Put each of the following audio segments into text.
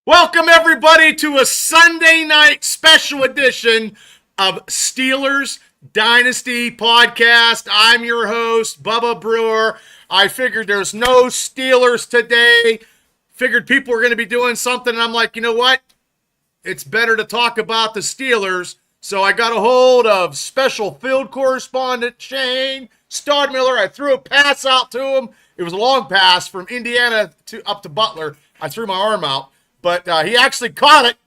Welcome, everybody, to a Sunday night special edition of Steelers Dynasty podcast. I'm your host, Bubba Brewer. I figured there's no Steelers today. Figured people were going to be doing something, and I'm like, you know what? It's better to talk about the Steelers. So I got a hold of special field correspondent Shane Stodmiller. I threw a pass out to him. It was a long pass from Indiana up to Butler. I threw my arm out. But he actually caught it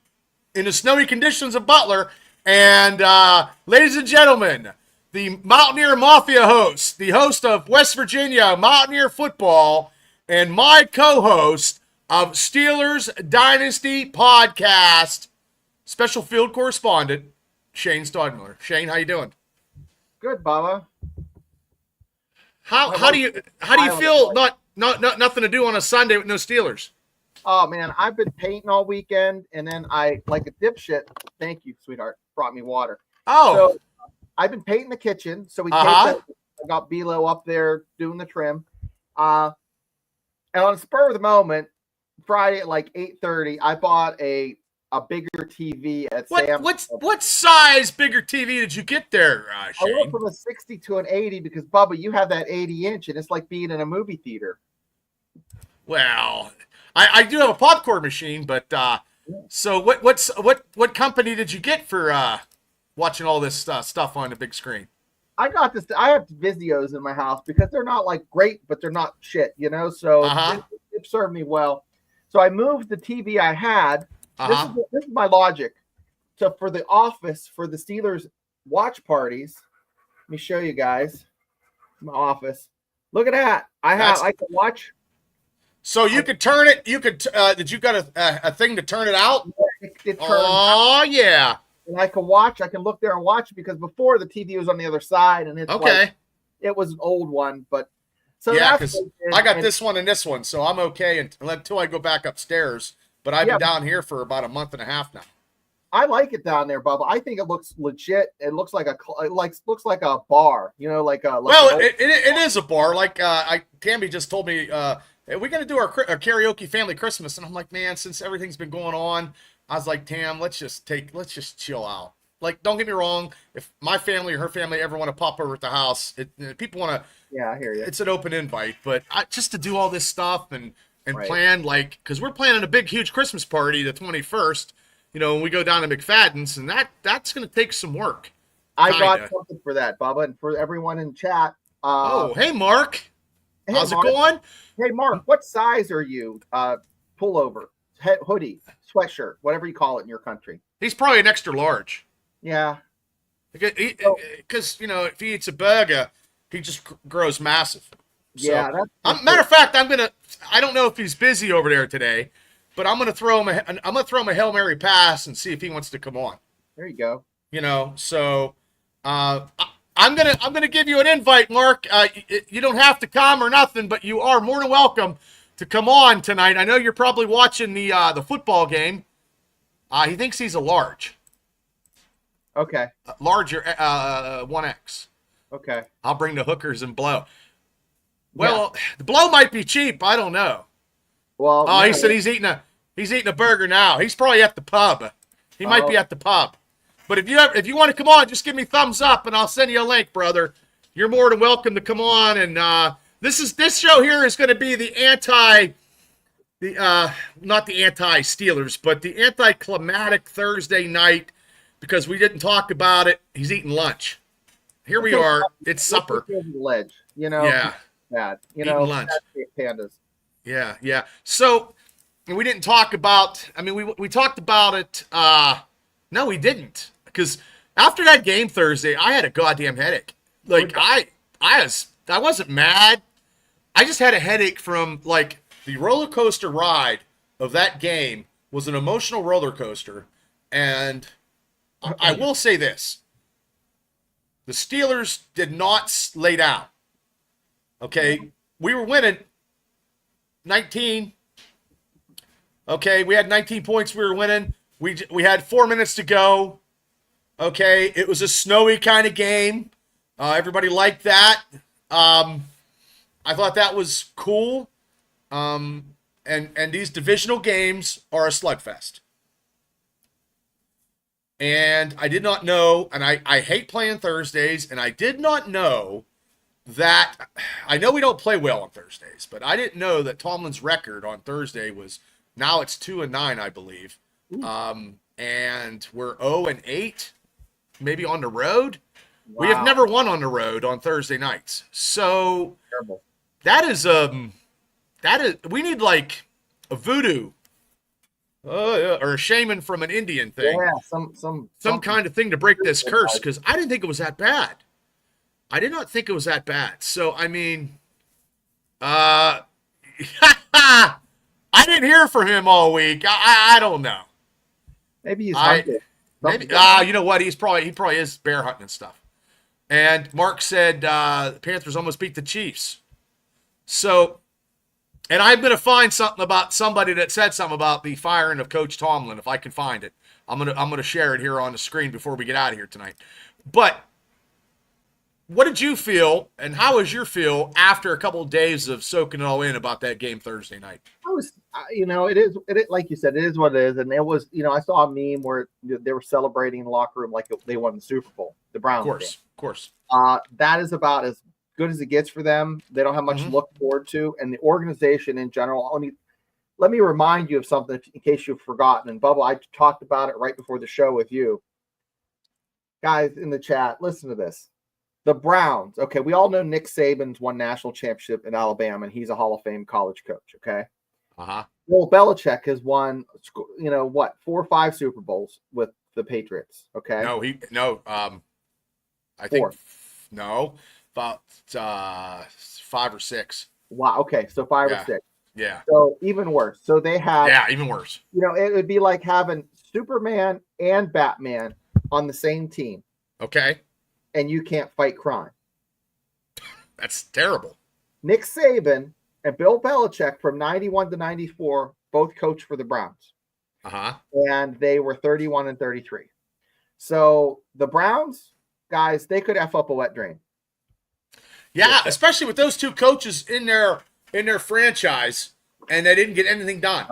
in the snowy conditions of Butler. And ladies and gentlemen, the Mountaineer Mafia host, the host of West Virginia Mountaineer Football, and my co-host of Steelers Dynasty Podcast, special field correspondent, Shane Stodmiller. Shane, how you doing? Good, Baba. How do you feel? Nothing to do on a Sunday with no Steelers. Oh man, I've been painting all weekend, and then I, like a dipshit, thank you, sweetheart, brought me water. Oh, so I've been painting the kitchen. So we I got Bilo up there doing the trim. And on the spur of the moment, Friday at like 8:30, I bought a bigger TV at Sam's. What size bigger TV did you get there, Shane? I went from a 60 to an 80 because Bubba, you have that 80-inch, and it's like being in a movie theater. Well, I do have a popcorn machine, but so what company did you get for watching all this stuff on the big screen? I got this. I have Vizios in my house because they're not like great, but they're not shit, you know. So it served me well. So I moved the TV I had. This is my logic. So for the office, for the Steelers watch parties, let me show you guys my office. Look at that. I can watch. So you could turn it. You could. Did you got a thing to turn it out? It out. Yeah. And I can watch. I can look there and watch it because before the TV was on the other side, and it's okay. Like, it was an old one, but so yeah, because I got this one and this one, so I'm okay until I go back upstairs. But I've been down here for about a month and a half now. I like it down there, Bubba. I think it looks legit. It looks like looks like a bar, you know, like a. It is a bar. Like Tammy just told me. We're going to do our karaoke family Christmas. And I'm like, man, since everything's been going on, I was like, Tam, let's just chill out. Like, don't get me wrong. If my family or her family ever want to pop over at the house, people want to, yeah, I hear you. It's an open invite, but just to do all this stuff and right. plan, like, cause we're planning a big, huge Christmas party, the 21st, you know, when we go down to McFadden's, and that's going to take some work. I got something for that, Bubba, and for everyone in chat. Hey, Mark. Hey, how's Mark. it going? Hey, Mark, what size are you? Pullover, hoodie, sweatshirt, whatever you call it in your country. He's probably an extra large. Yeah. Because, you know, if he eats a burger, he just grows massive. Yeah. So, matter of fact, I don't know if he's busy over there today, but I'm gonna throw him a Hail Mary pass and see if he wants to come on. There you go. You know, so I'm gonna give you an invite, Mark. You don't have to come or nothing, but you are more than welcome to come on tonight. I know you're probably watching the football game. He thinks he's a large. Okay. Larger 1X. Okay. I'll bring the hookers and blow. Well, the blow might be cheap. I don't know. Well, he said he's eating a burger now. He's probably at the pub. He might be at the pub. But if you want to come on, just give me thumbs up and I'll send you a link, brother. You're more than welcome to come on. And this show here is going to be not the anti-Steelers, but the anticlimactic Thursday night because we didn't talk about it. He's eating lunch. Here we are. It's supper. Ledge, you know. Yeah. Bad. You eating know. Lunch. Pandas. Yeah, yeah. So we didn't talk about. I mean, we talked about it. No, we didn't. Because after that game Thursday, I had a goddamn headache. Like I wasn't mad. I just had a headache from like the roller coaster ride of that game was an emotional roller coaster. And I will say this. The Steelers did not lay down. Okay. We were winning 19. Okay. We had 19 points. We were winning. We had 4 minutes to go. Okay, it was a snowy kind of game. Everybody liked that. I thought that was cool. and these divisional games are a slugfest. And I did not know, and I hate playing Thursdays, and I did not know that, I know we don't play well on Thursdays, but I didn't know that Tomlin's record on Thursday was, now it's 2-9, I believe. And we're 0-8, maybe on the road. Wow. We have never won on the road on Thursday nights. So terrible. That is we need like a voodoo or a shaman from an Indian thing. Yeah, some kind of thing to break this curse, because I didn't think it was that bad. I did not think it was that bad. So I mean, I didn't hear from him all week. I don't know. Maybe he's hunting. Maybe you know what? He probably is bear hunting and stuff. And Mark said the Panthers almost beat the Chiefs. So, and I'm going to find something about somebody that said something about the firing of Coach Tomlin. If I can find it, I'm gonna share it here on the screen before we get out of here tonight. But what did you feel, and how was your feel after a couple of days of soaking it all in about that game Thursday night? I was, it is like you said, it is what it is, and it was, I saw a meme where they were celebrating in the locker room like they won the Super Bowl, the Browns. Of course. That is about as good as it gets for them. They don't have much to look forward to, and the organization in general. Let me remind you of something in case you've forgotten. And Bubba, I talked about it right before the show with you guys in the chat. Listen to this. The Browns. Okay, we all know Nick Saban's won national championship in Alabama, and he's a Hall of Fame college coach. Okay. Well, Belichick has won, 4 or 5 Super Bowls with the Patriots. Okay. I think about 5 or 6. Wow. Okay, so 5 or 6. Yeah. So even worse. So they have. Yeah, even worse. It would be like having Superman and Batman on the same team. Okay. And you can't fight crime. That's terrible. Nick Saban and Bill Belichick from 91 to 94 both coached for the Browns. And they were 31-33. So the Browns, guys, they could F up a wet drain. Yeah, especially with those two coaches in their franchise, and they didn't get anything done.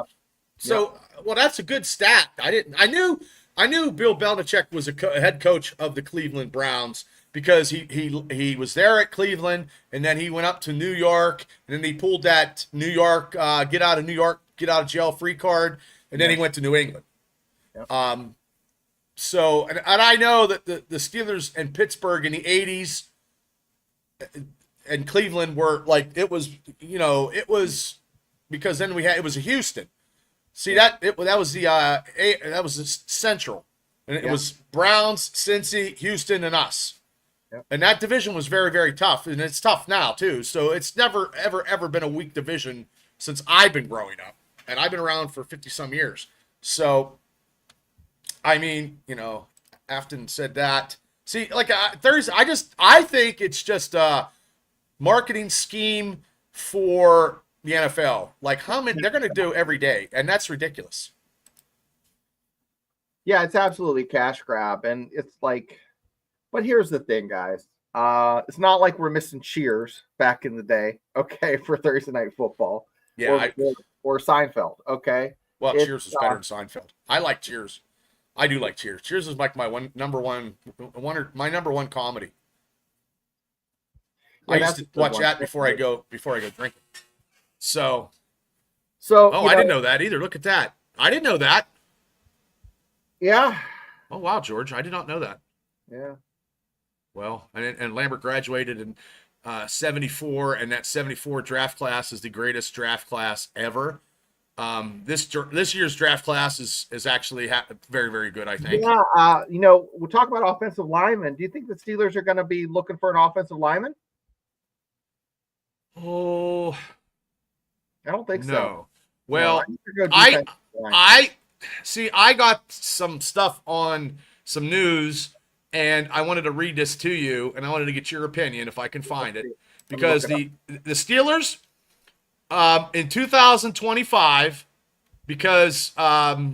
So, well, that's a good stat. I knew Bill Belichick was a head coach of the Cleveland Browns because he was there at Cleveland, and then he went up to New York, and then he pulled that New York get out of jail free card, and then he went to New England. So, and I know that the Steelers and Pittsburgh in the 80s and Cleveland were like, it was because then it was a Houston. See that was the Central, and it was Browns, Cincy, Houston, and us. And that division was very, very tough, and it's tough now too. So it's never, ever been a weak division since I've been growing up, and I've been around for 50-some years. So, I mean, Afton said that. See, like I think it's just a marketing scheme for the NFL. Like how many they're going to do every day, and that's ridiculous. Yeah, it's absolutely cash grab, and it's like. But here's the thing, guys. It's not like we're missing Cheers back in the day, okay, for Thursday Night Football. Yeah, or Seinfeld, okay. Well, Cheers is better than Seinfeld. I like Cheers. I do like Cheers. Cheers is like my number one comedy. Yeah, I used to watch that before I go drinking. So. I didn't know that either. Look at that. I didn't know that. Yeah. Oh wow, George, I did not know that. Yeah. Well, and Lambert graduated in 74, and that 74 draft class is the greatest draft class ever. This year's draft class is actually very, very good, I think. Yeah, we'll talk about offensive linemen. Do you think the Steelers are going to be looking for an offensive lineman? Oh, I don't think so. No. Well, I see. I got some stuff on some news. And I wanted to read this to you, and I wanted to get your opinion if I can find it. Because the Steelers in 2025, because they're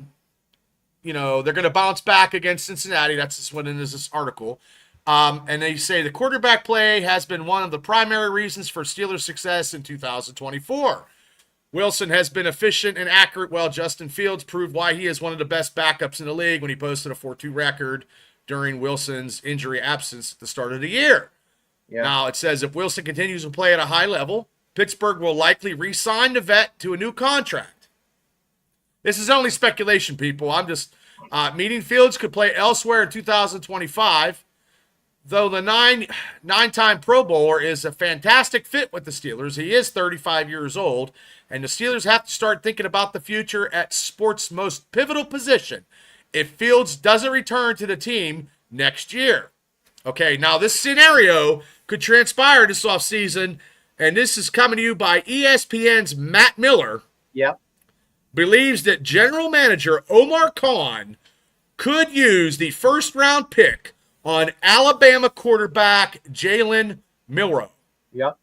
going to bounce back against Cincinnati. That's what in this article. And they say the quarterback play has been one of the primary reasons for Steelers' success in 2024. Wilson has been efficient and accurate, while Justin Fields proved why he is one of the best backups in the league when he posted a 4-2 record during Wilson's injury absence at the start of the year. Yeah. Now, it says if Wilson continues to play at a high level, Pittsburgh will likely re-sign the vet to a new contract. This is only speculation, people. I'm just meaning Fields could play elsewhere in 2025, though the nine-time Pro Bowler is a fantastic fit with the Steelers. He is 35 years old, and the Steelers have to start thinking about the future at sports' most pivotal position if Fields doesn't return to the team next year. Okay, now this scenario could transpire this offseason, and this is coming to you by ESPN's Matt Miller. Yep. Believes that general manager Omar Khan could use the first-round pick on Alabama quarterback Jalen Milroe. Yep.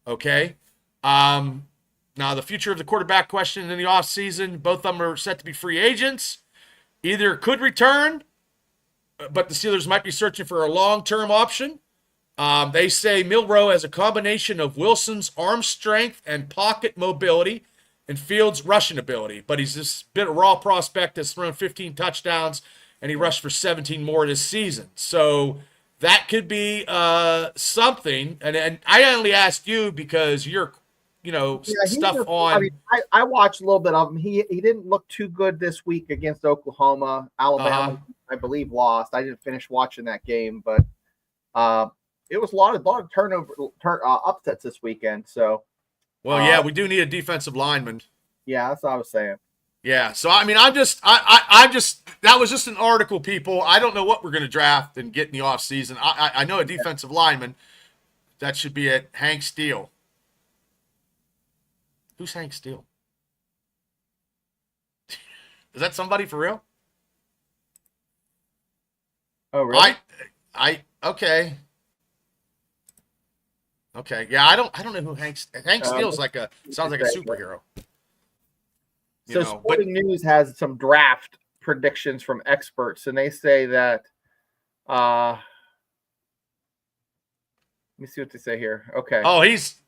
Okay. Now, the future of the quarterback question in the offseason, both of them are set to be free agents. Either could return, but the Steelers might be searching for a long-term option. They say Milroe has a combination of Wilson's arm strength and pocket mobility and Fields' rushing ability, but he's this bit of raw prospect that's thrown 15 touchdowns, and he rushed for 17 more this season. So that could be something. And I only asked you because you're, stuff on. I mean, I watched a little bit of him. He didn't look too good this week against Oklahoma. Alabama, I believe, lost. I didn't finish watching that game, but it was a lot of upsets this weekend. So. Well, yeah, we do need a defensive lineman. Yeah, that's what I was saying. Yeah, so I mean, that was just an article, people. I don't know what we're going to draft and get in the offseason. I know a defensive lineman. That should be at Hank Steele. Who's Hank Steele? Is that somebody for real? Oh, really? Okay. Okay, yeah, I don't know who Hank Steele's sounds like a superhero. Sporting News has some draft predictions from experts, and they say that let me see what they say here. Okay. Oh, he's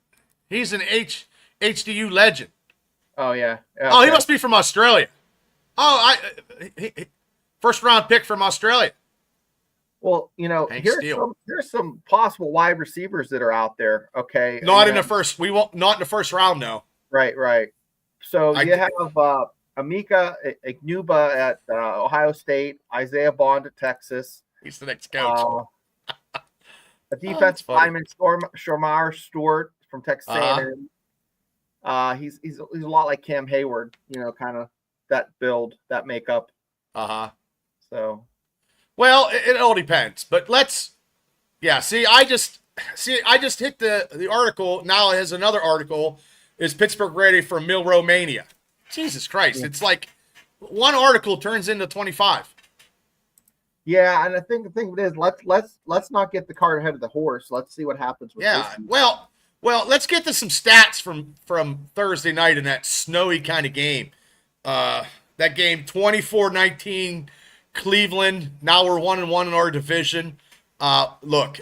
an HDU legend. Oh yeah. Okay. Oh, he must be from Australia. Oh, first round pick from Australia. Well, here's some possible wide receivers that are out there. Okay, not in the first round, no. Right. So you have Emeka Egbuka at Ohio State, Isaiah Bond at Texas. He's the next coach. A defensive lineman, Shamar Stewart from Texas A&M. He's a lot like Cam Hayward, kind of that build, that makeup. So. Well, it all depends, but I just hit the article. Now it has another article. Is Pittsburgh ready for Milroe mania? Jesus Christ. Yeah. It's like one article turns into 25. Yeah. And I think the thing is, let's not get the cart ahead of the horse. Let's see what happens with this. Well, let's get to some stats from Thursday night in that snowy kind of game. That game, 24-19, Cleveland. Now we're 1-1 in our division. Look.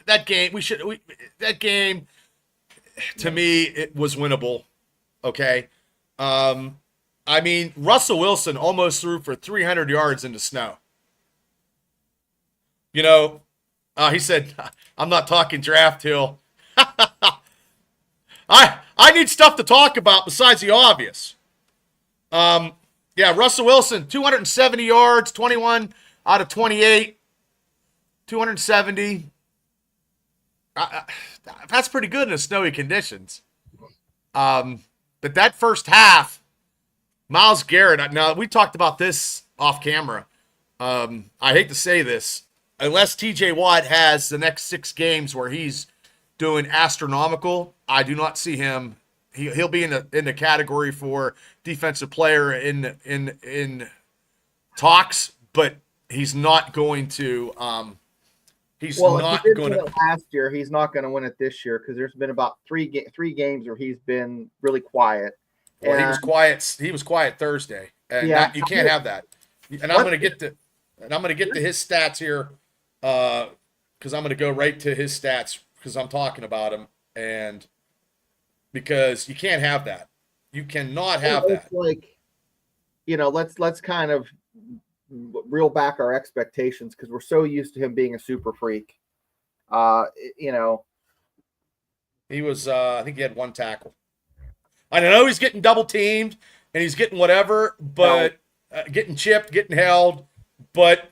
That game to me, it was winnable. Okay. I mean, Russell Wilson almost threw for 300 yards in the snow. He said, "I'm not talking draft, Hill." I need stuff to talk about besides the obvious. Russell Wilson, 270 yards, 21 out of 28, 270. That's pretty good in the snowy conditions. But that first half, Myles Garrett, now we talked about this off camera. I hate to say this, unless TJ Watt has the next 6 games where he's doing astronomical, I do not see him. He'll be in the category for defensive player in talks, but he's not going to. He's not going to. Last year, he's not going to win it this year because there's been about three games where he's been really quiet. Well, he was quiet. He was quiet Thursday, and you can't have that. And I'm going to get to his stats here because I'm going to go right to his stats because I'm talking about him, and because you can't have that. You cannot have that. Like, let's kind of reel back our expectations because we're so used to him being a super freak. He was, I think he had 1 tackle. I know he's getting double teamed and he's getting whatever, but getting chipped, getting held. But,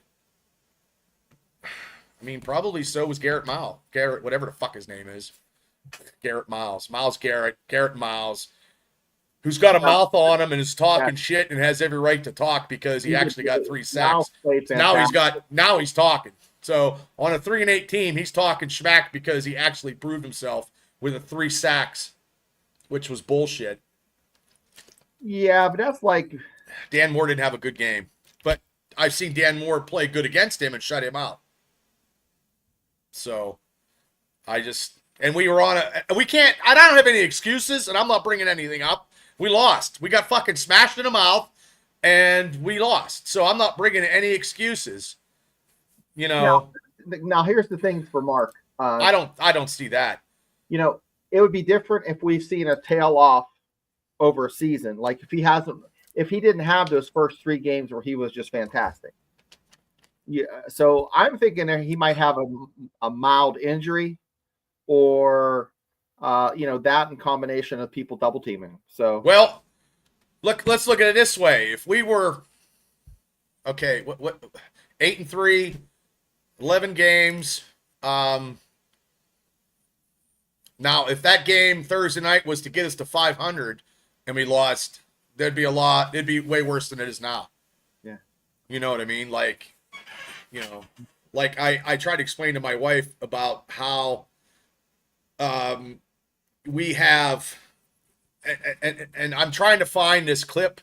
I mean, probably so was Garrett Miles. Garrett, whatever the fuck his name is. Garrett Miles. Miles Garrett. Garrett Miles. Who's got a mouth on him and is talking shit and has every right to talk because he actually got 3 sacks. Now he's talking. So on a 3-8 team, he's talking schmack because he actually proved himself with a 3 sacks, which was bullshit. Yeah, but that's like Dan Moore didn't have a good game, but I've seen Dan Moore play good against him and shut him out. So we were on I don't have any excuses, and I'm not bringing anything up. We lost. We got fucking smashed in the mouth, and we lost. So I'm not bringing any excuses. Now here's the thing for Mark. I don't see that. It would be different if we've seen a tail off over a season. Like if he didn't have those first 3 games where he was just fantastic. Yeah. So I'm thinking that he might have a mild injury, or that in combination of people double teaming. So let's look at it this way. If we were 8-3, 11 games. Now, if that game Thursday night was to get us to 500 and we lost, it'd be way worse than it is now. Yeah. You know what I mean? Like I tried to explain to my wife about how we have, and I'm trying to find this clip,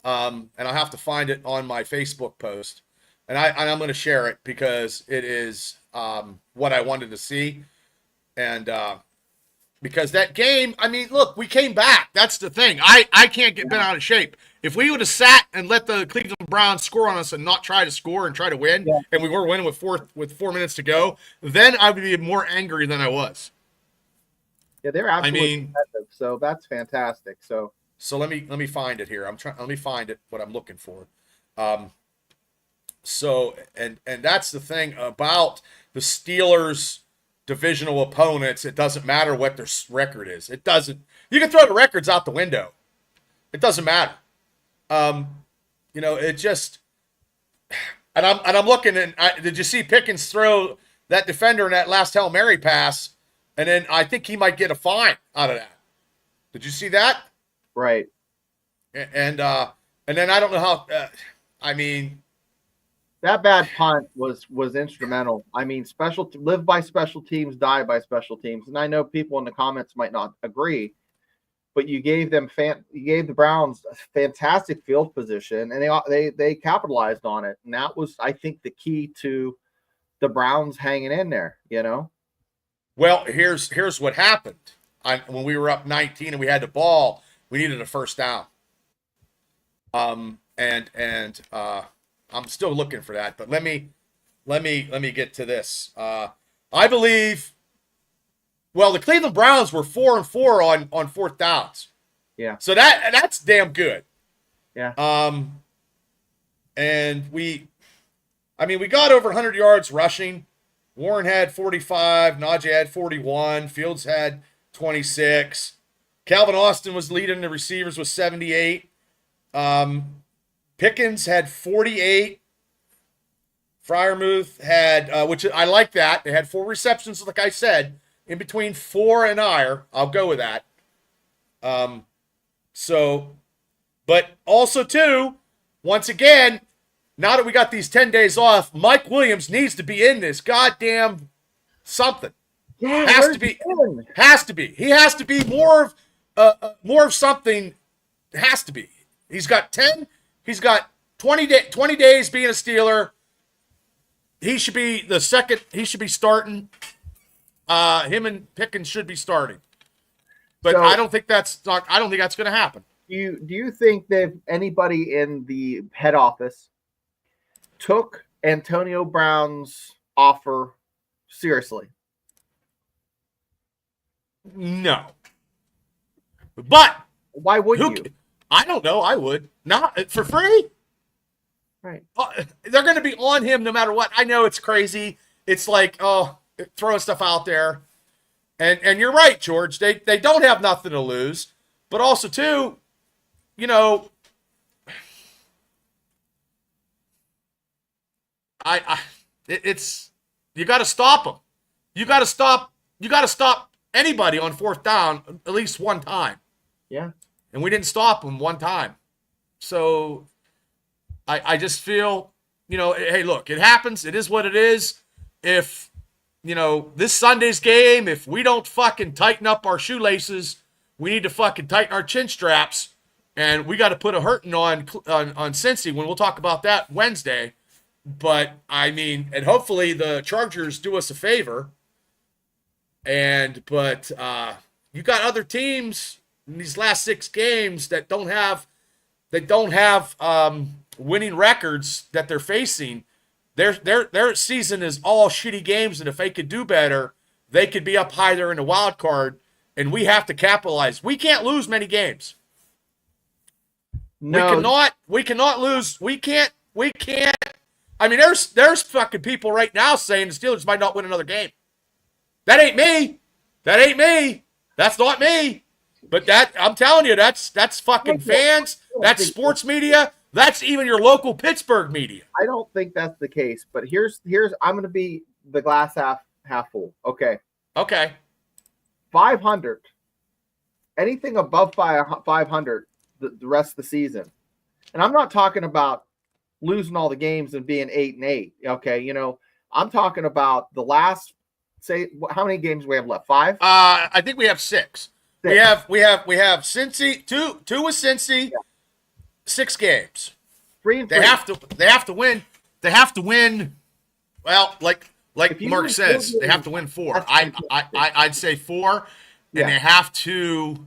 and I'll have to find it on my Facebook post, and I'm going to share it because it is what I wanted to see. And because that game, I mean, look, we came back. That's the thing. I can't get bent out of shape. If we would have sat and let the Cleveland Browns score on us and not try to score and try to win, and we were winning with 4 minutes to go, then I would be more angry than I was. Yeah, they're absolutely competitive. So that's fantastic. So let me find it here. Let me find it. What I'm looking for. And that's the thing about the Steelers' divisional opponents. It doesn't matter what their record is. It doesn't. You can throw the records out the window. It doesn't matter. It just. And I'm looking, and did you see Pickens throw that defender in that last Hail Mary pass? And then I think he might get a fine out of that. Did you see that? Right. And then I don't know how. I mean. That bad punt was instrumental. I mean, live by special teams, die by special teams. And I know people in the comments might not agree, but you gave the Browns a fantastic field position, and they capitalized on it. And that was, I think, the key to the Browns hanging in there. Well, here's what happened. When we were up 19 and we had the ball, we needed a first down. I'm still looking for that, but let me get to this. I believe. Well, the Cleveland Browns were 4-4 on 4th downs. Yeah. So that's damn good. Yeah. And we got over 100 yards rushing. Warren had 45. Najee had 41. Fields had 26. Calvin Austin was leading the receivers with 78. Pickens had 48. Freiermuth had, which I like that. They had 4 receptions, like I said, in between 4 and Iyer. I'll go with that. But also, too, once again, now that we got these 10 days off, Mike Williams needs to be in this goddamn something. Yeah, has to be. Has to be. He has to be more of something. Has to be. He's got 10. He's got 20 days being a Steeler. He should be the second. He should be starting. Him and Pickens should be starting. But so, I don't think that's going to happen. Do you think that anybody in the head office took Antonio Brown's offer seriously? No. But why would you? I don't know. I would. Not for free. Right. They're going to be on him no matter what. I know it's crazy. It's like, throwing stuff out there. And you're right, George. They don't have nothing to lose. But also, too, you know, it's you got to stop them. You got to stop anybody on fourth down at least one time. Yeah. And we didn't stop them one time. So I just feel, hey, look, it happens. It is what it is. If, this Sunday's game, if we don't fucking tighten up our shoelaces, we need to fucking tighten our chin straps. And we got to put a hurting on Cincy when we'll talk about that Wednesday. But, and hopefully the Chargers do us a favor. But you got other teams in these last 6 games that don't have winning records that they're facing. Their season is all shitty games, and if they could do better, they could be up higher in the wild card, and we have to capitalize. We can't lose many games. No. We cannot lose. We can't. There's fucking people right now saying the Steelers might not win another game. That ain't me. That's not me. But I'm telling you, that's fucking fans. That's sports media. That's even your local Pittsburgh media. I don't think that's the case. But here's I'm going to be the glass half full. Okay. 500. Anything above 500 the rest of the season. And I'm not talking about losing all the games and being 8-8. Okay, I'm talking about the last. Say how many games we have left? 5? I think we have 6. We have Cincy, two with Cincy, 6 games. 3 and 3. They have to win. They have to win. Well, like Mark says, they have to win 4. I'd say 4, and they have to.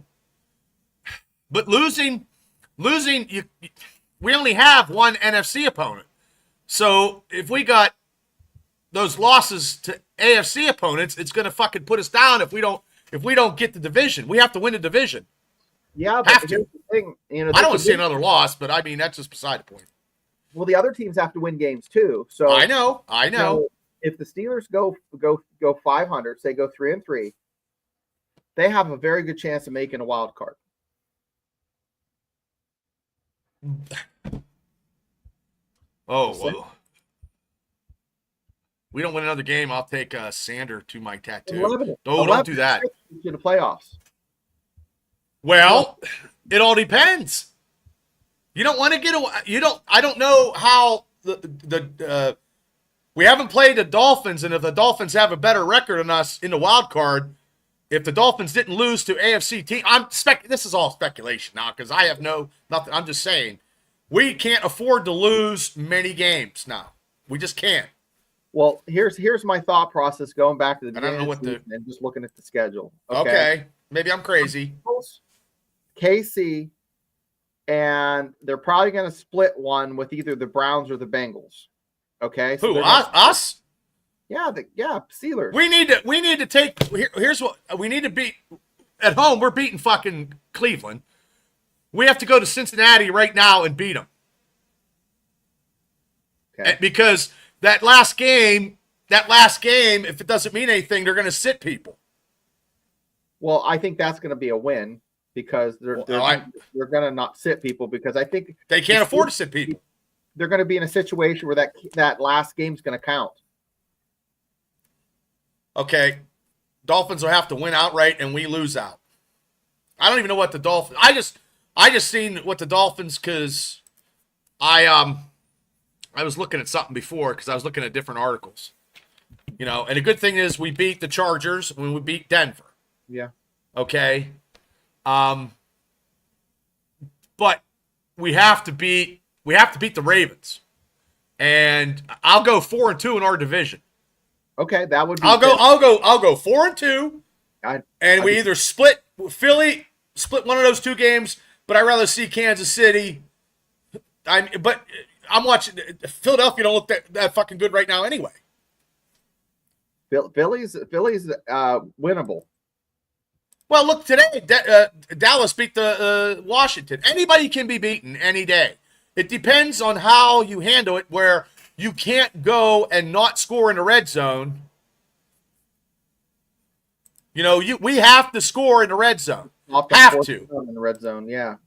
But losing, we only have one NFC opponent. So if we got those losses to AFC opponents, it's going to fucking put us down if we don't get the division. We have to win the division. Yeah, but here's the thing. I don't want to see another loss, but that's just beside the point. Well, the other teams have to win games too. So I know. If the Steelers go 500, say go 3 and 3, they have a very good chance of making a wild card. Oh, whoa. We don't win another game, I'll take Sander to my tattoo. Don't do that. To the playoffs. Well, it all depends. You don't want to get away. I don't know how we haven't played the Dolphins, and if the Dolphins have a better record than us in the wild card, if the Dolphins didn't lose to AFC team, this is all speculation now because I have nothing. I'm just saying we can't afford to lose many games now. We just can't. Well, here's my thought process going back to the beginning I don't know what and just looking at the schedule. Okay. Maybe I'm crazy. KC, and they're probably going to split one with either the Browns or the Bengals. Okay. So us? Yeah, Steelers. We need to take. Here's what we need to beat at home. We're beating fucking Cleveland. We have to go to Cincinnati right now and beat them. Okay. Because that last game, if it doesn't mean anything, they're going to sit people. Well, I think that's going to be a win because they're going to not sit people because I think they can't afford to sit people. They're going to be in a situation where that last game's going to count. Okay, Dolphins will have to win outright and we lose out. I don't even know what the Dolphins. I just seen what the Dolphins because I was looking at something before because I was looking at different articles. And a good thing is we beat the Chargers when we beat Denver. Yeah. Okay. But we have to beat the Ravens. And I'll go 4-2 in our division. Okay, that would be I'll go 4-2. And we either split one of those 2 games, but I'd rather see Kansas City. But I'm watching Philadelphia don't look that fucking good right now anyway. Philly's winnable. Well, look, today, Dallas beat the Washington. Anybody can be beaten any day. It depends on how you handle it, where you can't go and not score in the red zone. You know, we have to score in the red zone. Have to. In the red zone, yeah.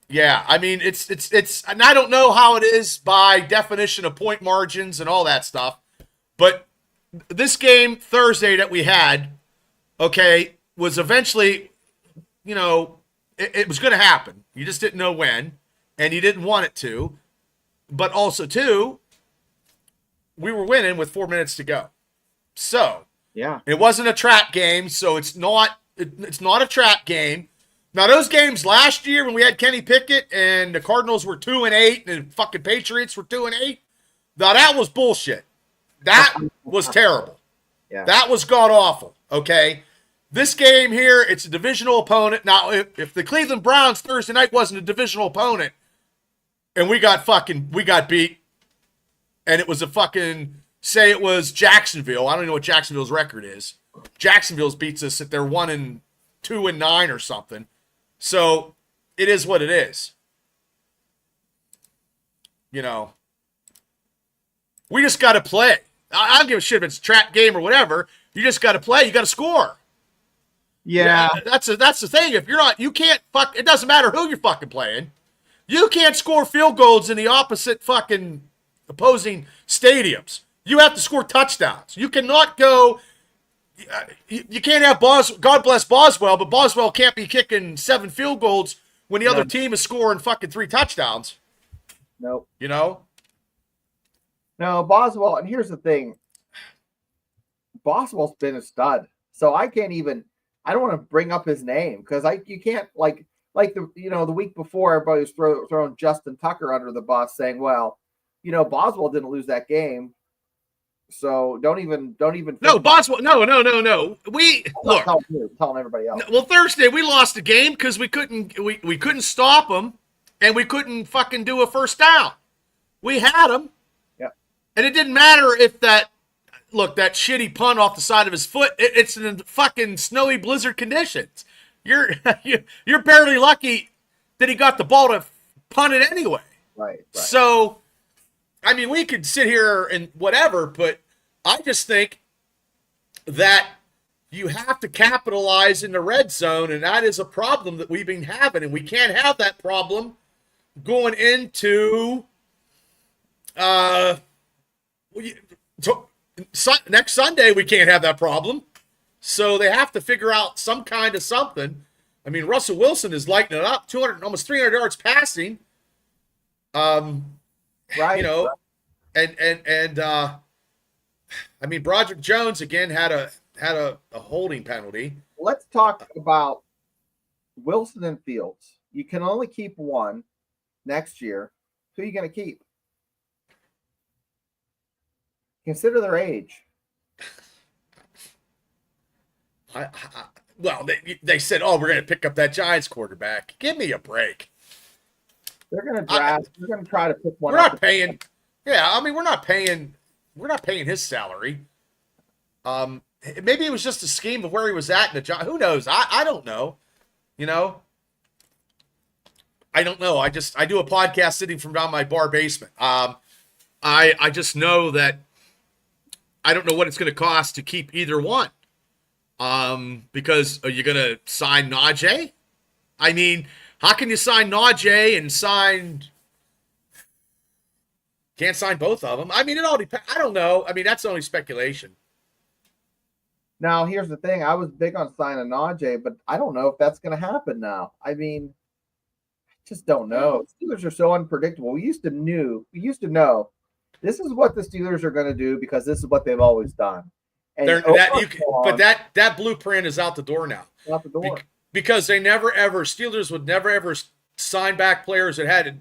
Yeah, I mean, it's, and I don't know how it is by definition of point margins and all that stuff, but this game Thursday that we had, okay, was eventually, you know, it was going to happen. You just didn't know when, and you didn't want it to. But also, too, we were winning with 4 minutes to go. So, yeah, it wasn't a trap game, so it's not a trap game. Now, those games last year when we had Kenny Pickett and the Cardinals were 2-8 and the fucking Patriots were 2-8, now that was bullshit. That was terrible. Yeah. That was god-awful, okay? This game here, it's a divisional opponent. Now, if the Cleveland Browns Thursday night wasn't a divisional opponent and we got beat and it was a fucking, say it was Jacksonville. I don't even know what Jacksonville's record is. Jacksonville's beats us if they're 1-2 and 9 or something. So it is what it is. You know, we just got to play. I don't give a shit if it's a trap game or whatever. You just got to play. You got to score. Yeah. That's the thing. If you're not, you can't fuck. It doesn't matter who you're fucking playing. You can't score field goals in the opposite fucking opposing stadiums. You have to score touchdowns. You cannot go. You can't have God bless Boswell, but Boswell can't be kicking 7 field goals when the other team is scoring fucking 3 touchdowns. Nope. You know? No, Boswell, and here's the thing. Boswell's been a stud. So I don't want to bring up his name because you can't like the week before everybody was throwing Justin Tucker under the bus saying, well, Boswell didn't lose that game. So don't even. No, Boswell. No. We look. Telling everybody else. Well, Thursday we lost the game because we couldn't stop them, and we couldn't fucking do a first down. We had them. Yeah. And it didn't matter if that shitty punt off the side of his foot. It's in fucking snowy blizzard conditions. You're barely lucky that he got the ball to punt it anyway. Right. So, I mean, we could sit here and whatever, but I just think that you have to capitalize in the red zone, and that is a problem that we've been having, and we can't have that problem going into next Sunday. We can't have that problem, so they have to figure out some kind of something. I mean, Russell Wilson is lighting it up, 200, almost 300 yards passing. Right. And I mean, Broderick Jones again had a holding penalty. Let's talk about Wilson and Fields. You can only keep one next year. Who are you going to keep? Consider their age. Well, they said, "Oh, we're going to pick up that Giants quarterback." Give me a break. They're going to draft. They're going to try to pick one. We're not paying. Yeah, I mean, we're not paying his salary. Maybe it was just a scheme of where he was at in the job. Who knows? I don't know. I don't know. I do a podcast sitting from down my bar basement. I just know that I don't know what it's going to cost to keep either one. Because are you going to sign Najee? I mean, how can you sign Najee and can't sign both of them? I mean, it all depends. I don't know. I mean, that's only speculation. Now, here's the thing. I was big on signing Najee, but I don't know if that's going to happen now. I mean, I just don't know. Steelers are so unpredictable. We used to know this is what the Steelers are going to do because this is what they've always done. And that blueprint is out the door now. Out the door. Because Steelers would never ever sign back players that had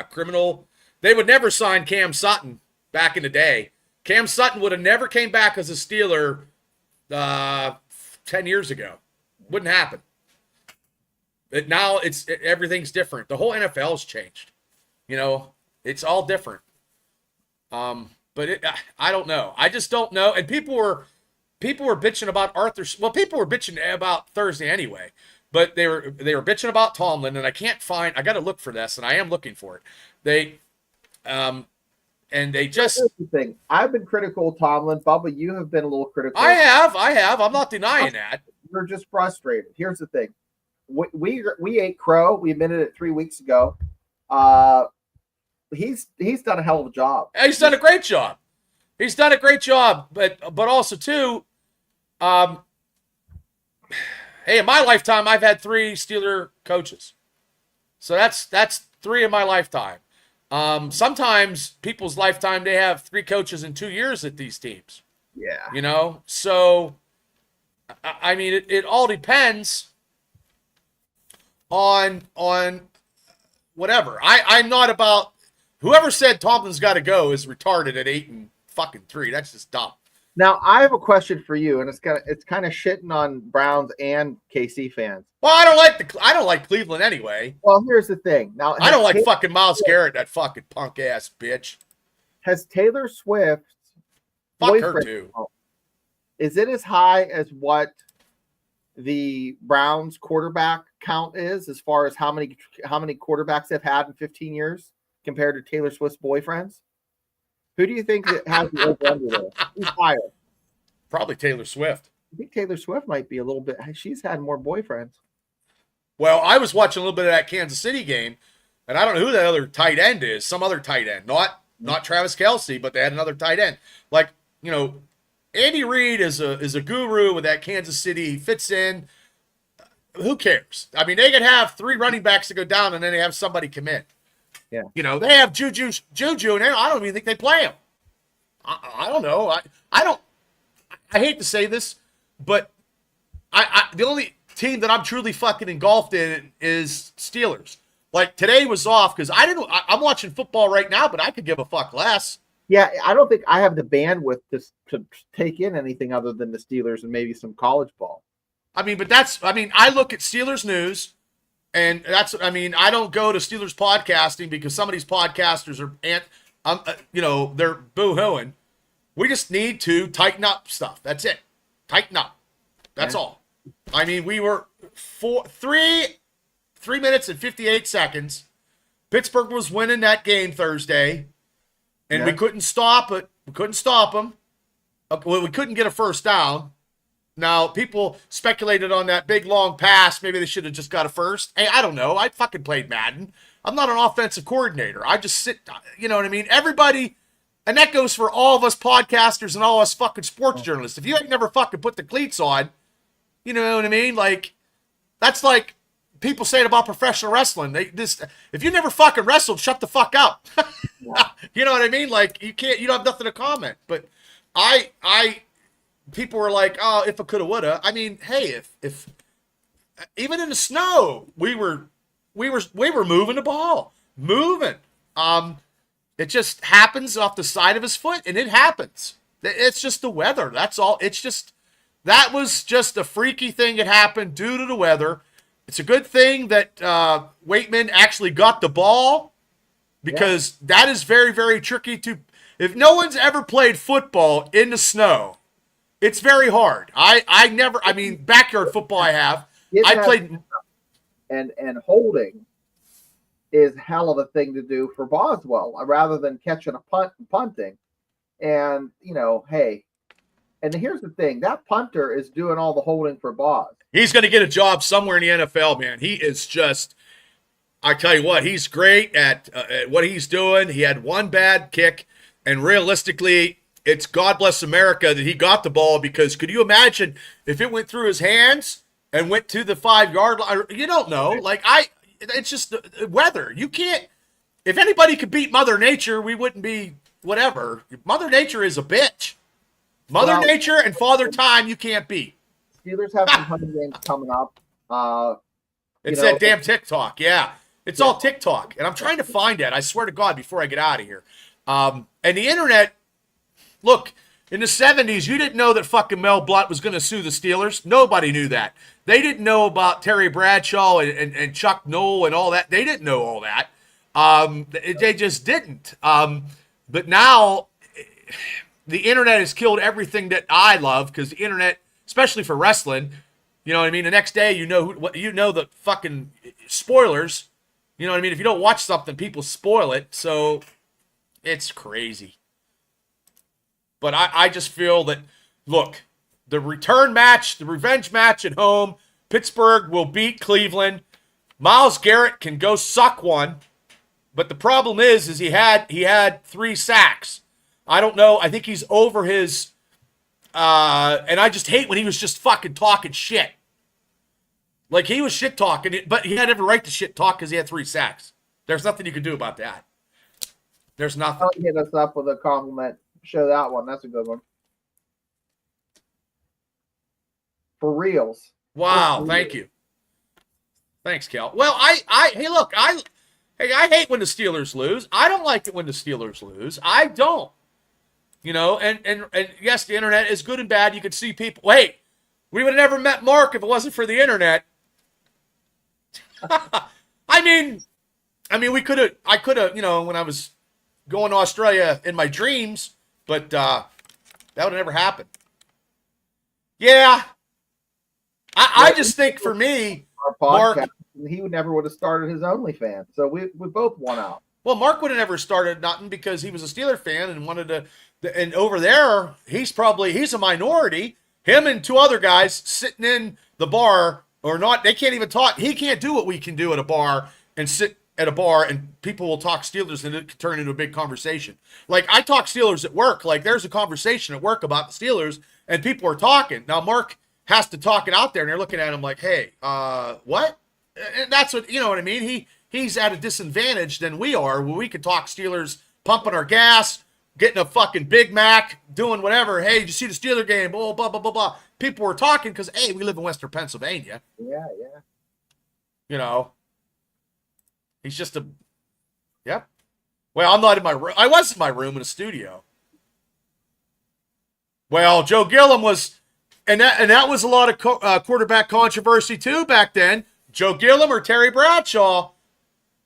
criminal. They would never sign Cam Sutton back in the day. Cam Sutton would have never came back as a Steeler 10 years ago. Wouldn't happen. But now everything's different. The whole NFL's changed. It's all different. But I don't know. I just don't know. And people were people were bitching about Arthur. Well, people were bitching about Thursday anyway, but they were bitching about Tomlin, and I can't find. I got to look for this, and I am looking for it. And they just. Here's the thing. I've been critical of Tomlin. Bubba, you have been a little critical. I have. I'm not denying that. We're just frustrated. Here's the thing. We ate crow. We admitted it 3 weeks ago. He's done a hell of a job. He's done a great job. He's done a great job, but also too, hey, in my lifetime, I've had 3 Steeler coaches, so that's 3 in my lifetime. Sometimes people's lifetime they have 3 coaches in 2 years at these teams. Yeah, So I mean, it all depends on whatever. I'm not about whoever said Tomlin's got to go is retarded at 8-3. That's just dumb. Now I have a question for you, and it's kind of shitting on Browns and KC fans. Well, I don't like Cleveland anyway. Well, here's the thing. Now I don't like fucking Myles Garrett, that fucking punk ass bitch. Has Taylor Swift Fuck her too. Is it as high as what the Browns quarterback count is, as far as how many quarterbacks they've had in 15 years compared to Taylor Swift's boyfriends? Who do you think that has the over-under there? Who's higher? Probably Taylor Swift. I think Taylor Swift might be a little bit. She's had more boyfriends. Well, I was watching a little bit of that Kansas City game, and I don't know who that other tight end is. Some other tight end, not Travis Kelce, but they had another tight end. Like, Andy Reid is a guru with that Kansas City. He fits in. Who cares? I mean, they could have 3 running backs to go down, and then they have somebody come in. Yeah. They have Juju, and I don't even think they play him. I don't know. I hate to say this, but the only team that I'm truly fucking engulfed in is Steelers. Like, today was off because I'm watching football right now, but I could give a fuck less. Yeah, I don't think I have the bandwidth to take in anything other than the Steelers and maybe some college ball. I mean, I look at Steelers news, and I don't go to Steelers podcasting because some of these podcasters are, they're boo-hooing. We just need to tighten up stuff. That's it. Tighten up. That's all. I mean, we were 3 minutes and 58 seconds. Pittsburgh was winning that game Thursday, and we couldn't stop it. We couldn't stop them. Well, we couldn't get a first down. Now, people speculated on that big, long pass. Maybe they should have just got a first. Hey, I don't know. I fucking played Madden. I'm not an offensive coordinator. I just sit, you know what I mean? Everybody, and that goes for all of us podcasters and all us fucking sports journalists. If you ain't never fucking put the cleats on, you know what I mean? Like, that's like people saying about professional wrestling. If you never fucking wrestled, shut the fuck up. You know what I mean? Like, you don't have nothing to comment. But people were like, oh, if I coulda, woulda. I mean, hey, if even in the snow, we were moving the ball, moving. It just happens off the side of his foot, and it happens. It's just the weather. That's all. That was just a freaky thing that happened due to the weather. It's a good thing that Waitman actually got the ball, because that is very, very tricky to. If no one's ever played football in the snow, it's very hard. I mean, backyard football I have. I played. And holding is hell of a thing to do for Boswell, rather than catching a punt and punting. And, hey, and here's the thing. That punter is doing all the holding for Bos. He's going to get a job somewhere in the NFL, man. He is just, I tell you what, he's great at what he's doing. He had one bad kick, and realistically, it's God bless America that he got the ball, because could you imagine if it went through his hands and went to the 5-yard line? You don't know. It's just the weather. You can't, if anybody could beat Mother Nature, we wouldn't be whatever. Mother Nature is a bitch. Mother Nature and Father Time, you can't beat. Steelers have some hunting games coming up. It's that damn TikTok. Yeah. It's all TikTok. And I'm trying to find it. I swear to God, before I get out of here. And the internet, look, in the 70s, you didn't know that fucking Mel Blount was going to sue the Steelers. Nobody knew that. They didn't know about Terry Bradshaw and Chuck Noll and all that. They didn't know all that. They just didn't. But now, the internet has killed everything that I love, because the internet, especially for wrestling, you know what I mean? The next day, you know the fucking spoilers. You know what I mean? If you don't watch something, people spoil it. So it's crazy. But I just feel that, look, the return match, the revenge match at home, Pittsburgh will beat Cleveland. Myles Garrett can go suck one. But the problem is he had 3 sacks. I don't know. I think he's over his, and I just hate when he was just fucking talking shit. Like, he was shit talking, but he had every right to shit talk because he had 3 sacks. There's nothing you can do about that. There's nothing. I'll hit us up with a compliment. Show that one. That's a good one. For reals. Wow, thank you. Thanks, Cal. Well, hey, look, I hate when the Steelers lose. I don't like it when the Steelers lose. I don't. You know, and yes, the internet is good and bad. You could see people. Wait, we would have never met Mark if it wasn't for the internet. I mean, I could have, you know, when I was going to Australia in my dreams, but that would have never happened. Yeah. I just think for me, our podcast, Mark, he never would have started his OnlyFans. So we both won out. Well, Mark would have never started nothing because he was a Steeler fan and wanted to. And over there, he's a minority. Him and 2 other guys sitting in the bar or not. They can't even talk. He can't do what we can do at a bar and sit at a bar and people will talk Steelers and it can turn into a big conversation. Like, I talk Steelers at work. Like, there's a conversation at work about the Steelers and people are talking. Now, Mark has to talk it out there and they're looking at him like, hey, what? And that's what, you know what I mean? He's at a disadvantage than we are, where we can talk Steelers, pumping our gas, getting a fucking Big Mac, doing whatever. Hey, did you see the Steeler game? Blah, blah, blah, blah, blah. People were talking because, hey, we live in Western Pennsylvania. Yeah. You know, he's just yep. Well, I'm not in my room. I was in my room in a studio. Well, Joe Gilliam was, and that was a lot of quarterback controversy too back then. Joe Gilliam or Terry Bradshaw.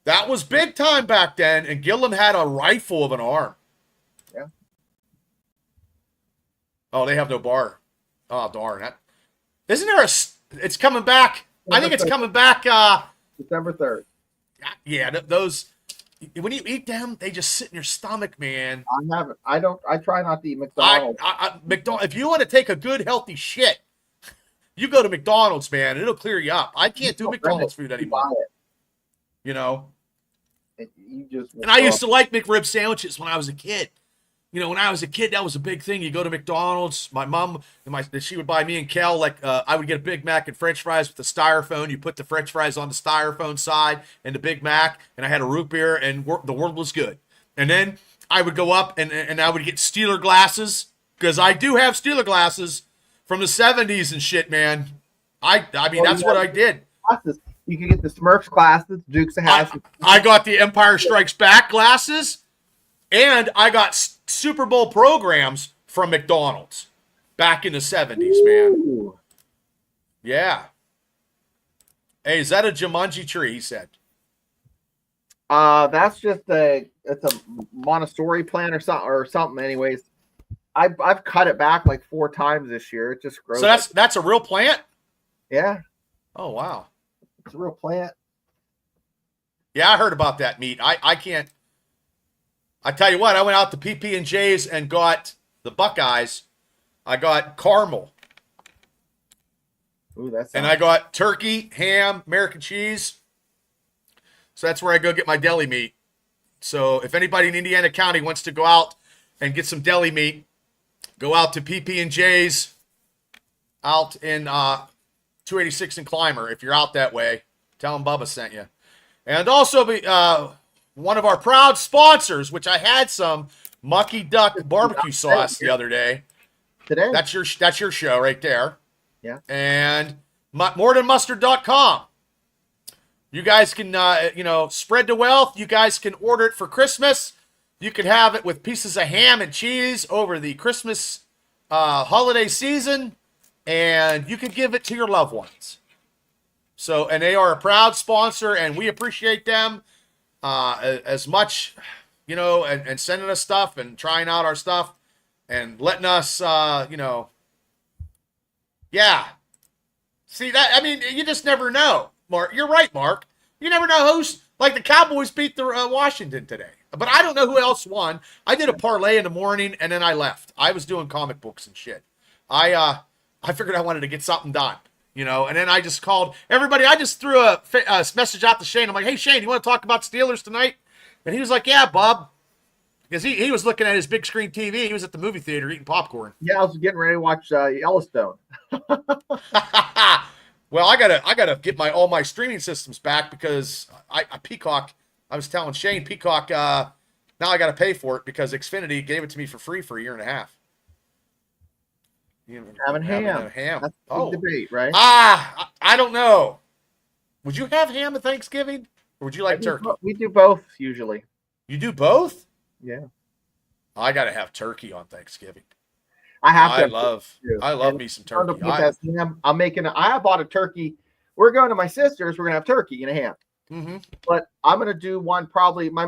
That was big time back then, and Gilliam had a rifle of an arm. Yeah. Oh, they have no bar. Oh, darn. Isn't there it's coming back. I think it's coming back. December 3rd. Yeah, those, when you eat them, they just sit in your stomach, man. I haven't. I try not to eat McDonald's. McDonald's. If you want to take a good, healthy shit, you go to McDonald's, man. It'll clear you up. I can't do McDonald's food anymore. You know? And I used to like McRib sandwiches when I was a kid. You know, when I was a kid, that was a big thing. You go to McDonald's. My mom, she would buy me and Kel, like, I would get a Big Mac and French fries with the styrofoam. You put the French fries on the styrofoam side and the Big Mac, and I had a root beer, and the world was good. And then I would go up and I would get Steeler glasses, because I do have Steeler glasses from the 70s and shit, man. I mean, that's what I did. Glasses. You can get the Smurfs glasses, Dukes of Hazzard. I got the Empire Strikes Back glasses, and I got Super Bowl programs from McDonald's back in the 70s, man. Yeah. Hey, is that a Jumanji tree? He said. That's just it's a Montessori plant or something. Anyways, I've cut it back like 4 times this year. It just grows. So that's a real plant? Yeah. Oh, wow. It's a real plant. Yeah, I heard about that meat. I can't. I tell you what, I went out to PP&J's and got the Buckeyes. I got caramel. Ooh, that's. And I got turkey, ham, American cheese. So that's where I go get my deli meat. So if anybody in Indiana County wants to go out and get some deli meat, go out to PP&J's out in 286 and Clymer. If you're out that way, tell them Bubba sent you. And also one of our proud sponsors, which I had some Mucky Duck barbecue sauce the other day. Today? That's your show right there. Yeah. And morethanmustard.com. You guys can, spread the wealth. You guys can order it for Christmas. You can have it with pieces of ham and cheese over the Christmas holiday season. And you can give it to your loved ones. So, and they are a proud sponsor, and we appreciate them as much, and sending us stuff and trying out our stuff. and letting us, yeah. See that? I mean, you just never know, Mark. You're right, Mark. You never know who's like the Cowboys beat the Washington today, but I don't know who else won. I did a parlay in the morning and then I left. I was doing comic books and shit. I figured I wanted to get something done, and then I just called everybody. I just threw a message out to Shane. I'm like, hey Shane, you want to talk about Steelers tonight? And he was like, yeah, Bob. Because he was looking at his big screen TV. He was at the movie theater eating popcorn. Yeah, I was getting ready to watch Yellowstone. Well, I gotta get all my streaming systems back because I Peacock. I was telling Shane Peacock. Now I got to pay for it because Xfinity gave it to me for free for a year and a half. Having ham. Ham. That's the debate, right? I don't know. Would you have ham at Thanksgiving, or would you like turkey? We do both usually. You do both? Yeah. I gotta have turkey on Thanksgiving. I love me some turkey. I bought a turkey. We're going to my sister's. We're gonna have turkey and a ham. Mm-hmm. But I'm gonna do one probably. My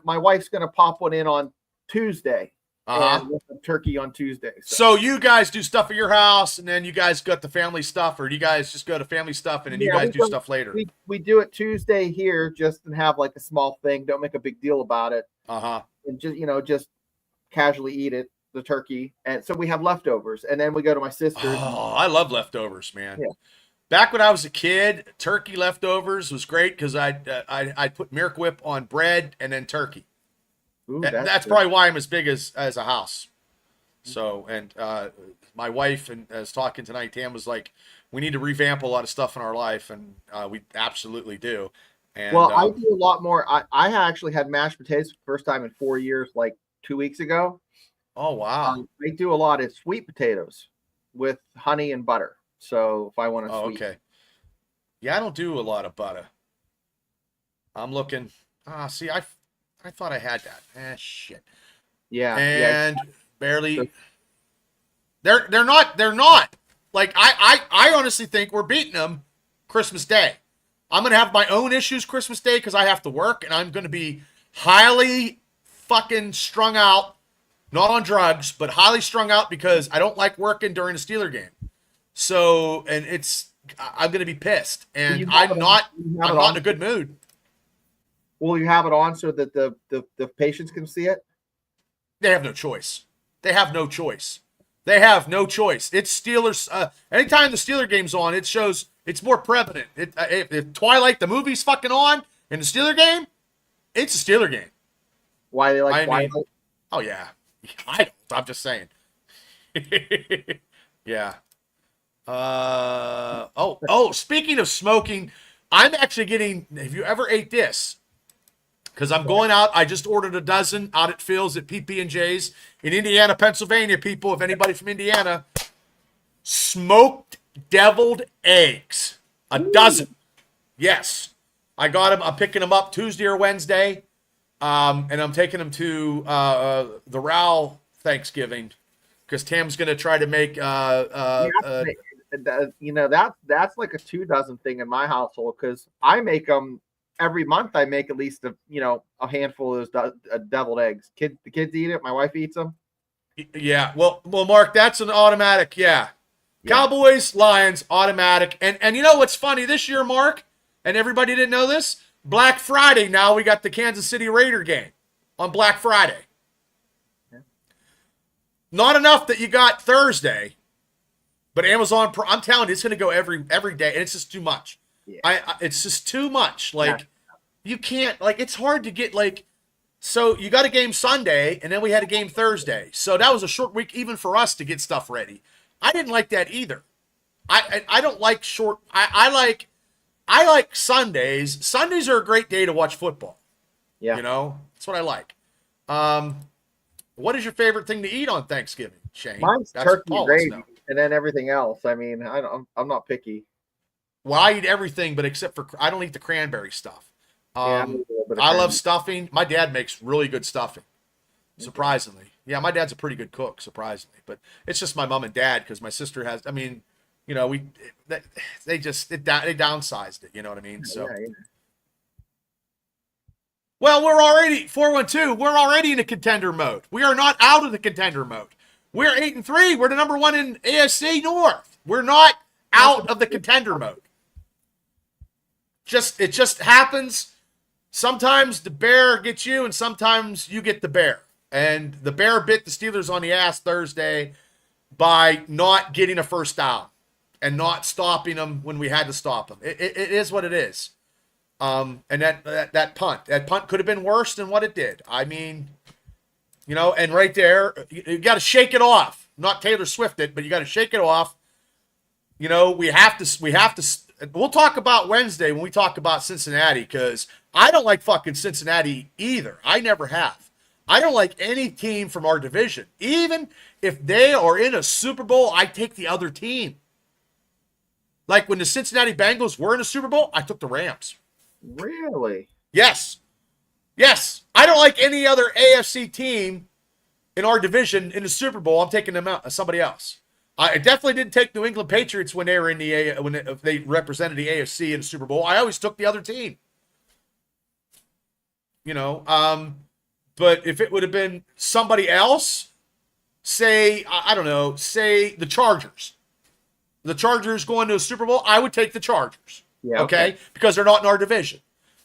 wife's gonna pop one in on Tuesday. And we'll have turkey on Tuesday. So you guys do stuff at your house, and then you guys got the family stuff, or do you guys just go to family stuff and then you guys do stuff later? We do it Tuesday here, just and have like a small thing. Don't make a big deal about it. And just casually eat it, the turkey, and so we have leftovers, and then we go to my sister's. Oh, I love leftovers, man. Yeah. Back when I was a kid, turkey leftovers was great because I'd put Miracle Whip on bread and then turkey. Ooh, that's probably why I'm as big as a house. So, and my wife and was talking tonight, Tam was like, we need to revamp a lot of stuff in our life, and we absolutely do. And, I do a lot more. I actually had mashed potatoes for the first time in 4 years, like 2 weeks ago. Oh, wow. I do a lot of sweet potatoes with honey and butter. So if I want to okay. Yeah, I don't do a lot of butter. I'm looking. See, I thought I had that. Shit. Yeah. And barely. They're not. Like, I honestly think we're beating them Christmas Day. I'm going to have my own issues Christmas Day because I have to work, and I'm going to be highly fucking strung out, not on drugs, but highly strung out because I don't like working during a Steeler game. So, and I'm going to be pissed, and I'm not in a good mood. Will you have it on so that the patients can see it? They have no choice. They have no choice. It's Steelers. Anytime the Steeler game's on, it shows. It's more prevalent. If Twilight the movie's fucking on in the Steeler game, it's a Steeler game. Why they like Twilight? Oh yeah, I don't. I'm just saying. Yeah. Speaking of smoking, I'm actually getting. Have you ever ate this? Because I'm going out. I just ordered a dozen out at Phil's at PB&J's in Indiana, Pennsylvania. People, if anybody from Indiana, smoked deviled eggs. A dozen. Yes. I got them. I'm picking them up Tuesday or Wednesday. And I'm taking them to the Rowell Thanksgiving because Tam's going to try to make that's like a 2 dozen thing in my household because I make them every month. I make at least a handful of those deviled eggs. The kids eat it. My wife eats them. Yeah. Well, Mark, that's an automatic. Yeah. Cowboys, Lions, automatic. And you know what's funny this year, Mark, and everybody didn't know this? Black Friday, now we got the Kansas City Raider game on Black Friday. Yeah. Not enough that you got Thursday, but Amazon, I'm telling you, it's going to go every day, and it's just too much. Yeah. It's just too much. Like, you can't, like, it's hard to get, like, so you got a game Sunday, and then we had a game Thursday. So that was a short week even for us to get stuff ready. I didn't like that either. I don't like short, I like Sundays. Sundays are a great day to watch football. Yeah. That's what I like. What is your favorite thing to eat on Thanksgiving, Shane? Mine's turkey gravy and then everything else. I mean, I'm not picky. Well, I eat everything, but except for, I don't eat the cranberry stuff. I love stuffing. My dad makes really good stuffing, surprisingly. Yeah, my dad's a pretty good cook, surprisingly. But it's just my mom and dad because my sister has, I mean, they downsized it, you know what I mean? So, well, we're already 412. We're already in a contender mode. We are not out of the contender mode. We're 8-3. We're the number one in AFC North. We're not out of the contender mode. It just happens. Sometimes the bear gets you, and sometimes you get the bear. And the bear bit the Steelers on the ass Thursday by not getting a first down and not stopping them when we had to stop them. It is what it is. And that punt could have been worse than what it did. I mean, and right there, you got to shake it off. Not Taylor Swift it, but you got to shake it off. We have to. We'll talk about Wednesday when we talk about Cincinnati, because I don't like fucking Cincinnati either. I never have. I don't like any team from our division. Even if they are in a Super Bowl, I take the other team. Like when the Cincinnati Bengals were in a Super Bowl, I took the Rams. Really? Yes. I don't like any other AFC team in our division in the Super Bowl. I'm taking them out, somebody else. I definitely didn't take New England Patriots when they were in when they represented the AFC in the Super Bowl. I always took the other team. But if it would have been somebody else, say the Chargers. The Chargers going to a Super Bowl, I would take the Chargers. Yeah. Okay? Because they're not in our division.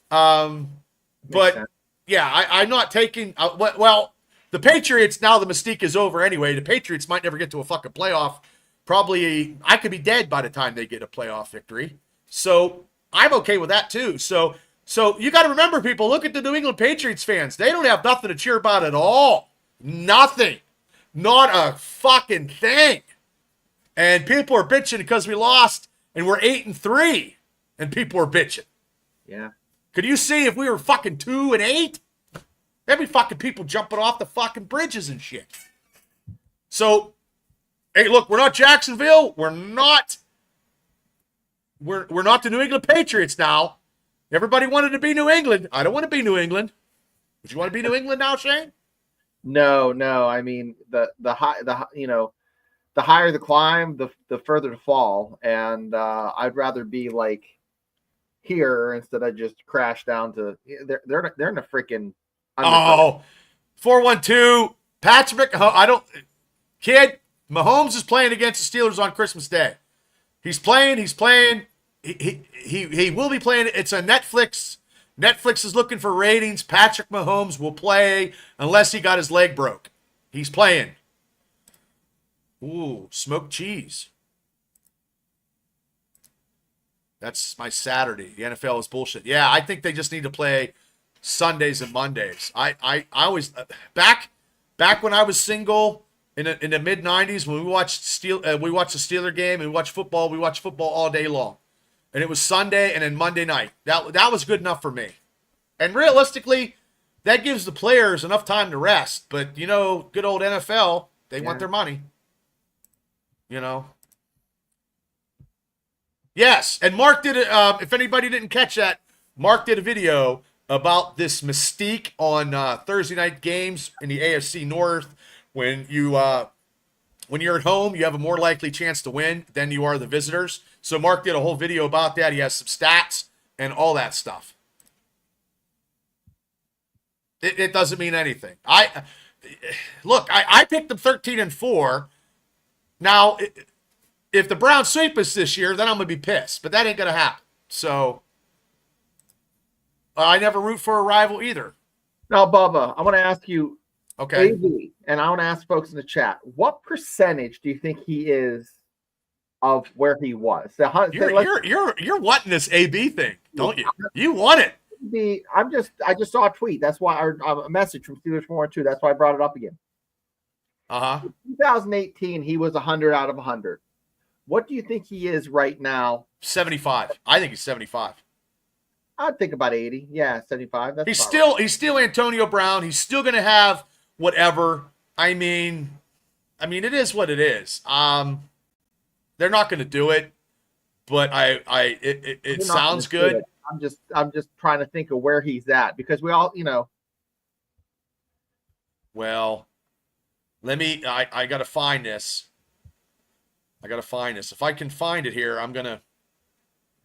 But yeah, I'm not taking. The Patriots, now the mystique is over anyway. The Patriots might never get to a fucking playoff. Probably, I could be dead by the time they get a playoff victory. So I'm okay with that too. So you got to remember, people, look at the New England Patriots fans. They don't have nothing to cheer about at all. Nothing. Not a fucking thing. And people are bitching because we lost and we're 8-3. And people are bitching. Yeah. Could you see if we were fucking 2-8? There'd be fucking people jumping off the fucking bridges and shit. So, hey, look, we're not Jacksonville. We're not the New England Patriots now. Everybody wanted to be New England. I don't want to be New England. Would you want to be New England now, Shane? No. I mean, the higher the climb, the further to fall. And I'd rather be like here instead of just crash down to they're in a freaking. 412 Patrick. Mahomes is playing against the Steelers on Christmas Day. He's playing. He will be playing. It's a Netflix. Netflix is looking for ratings. Patrick Mahomes will play unless he got his leg broke. He's playing. Ooh, smoked cheese. That's my Saturday. The NFL is bullshit. Yeah, I think they just need to play Sundays and Mondays. I always back when I was single in the mid '90s when we watched the Steeler game and we watched football. We watched football all day long, and it was Sunday and then Monday night. That was good enough for me. And realistically, that gives the players enough time to rest. But good old NFL, they want their money. Yes, and Mark did it. If anybody didn't catch that, Mark did a video about this mystique on Thursday night games in the AFC North. When you're at home, you have a more likely chance to win than you are the visitors. So Mark did a whole video about that. He has some stats and all that stuff. It doesn't mean anything. I picked them 13-4. Now, if the Browns sweep us this year, then I'm gonna be pissed. But that ain't gonna happen. So. I never root for a rival either. Now, Bubba, I want to ask you, okay, AB, and I want to ask folks in the chat, what percentage do you think he is of where he was? So, you're wanting this AB thing, don't you? You want it. I just saw a tweet. That's why a message from Steelers 412. That's why I brought it up again. In 2018, he was 100 out of 100. What do you think he is right now? 75. I think he's 75. I'd think about 80. Yeah, 75. He's still Antonio Brown. He's still going to have whatever. I mean, it is what it is. They're not going to do it, but it sounds good. I'm just trying to think of where he's at because we all, Well, I got to find this. If I can find it here, I'm going to.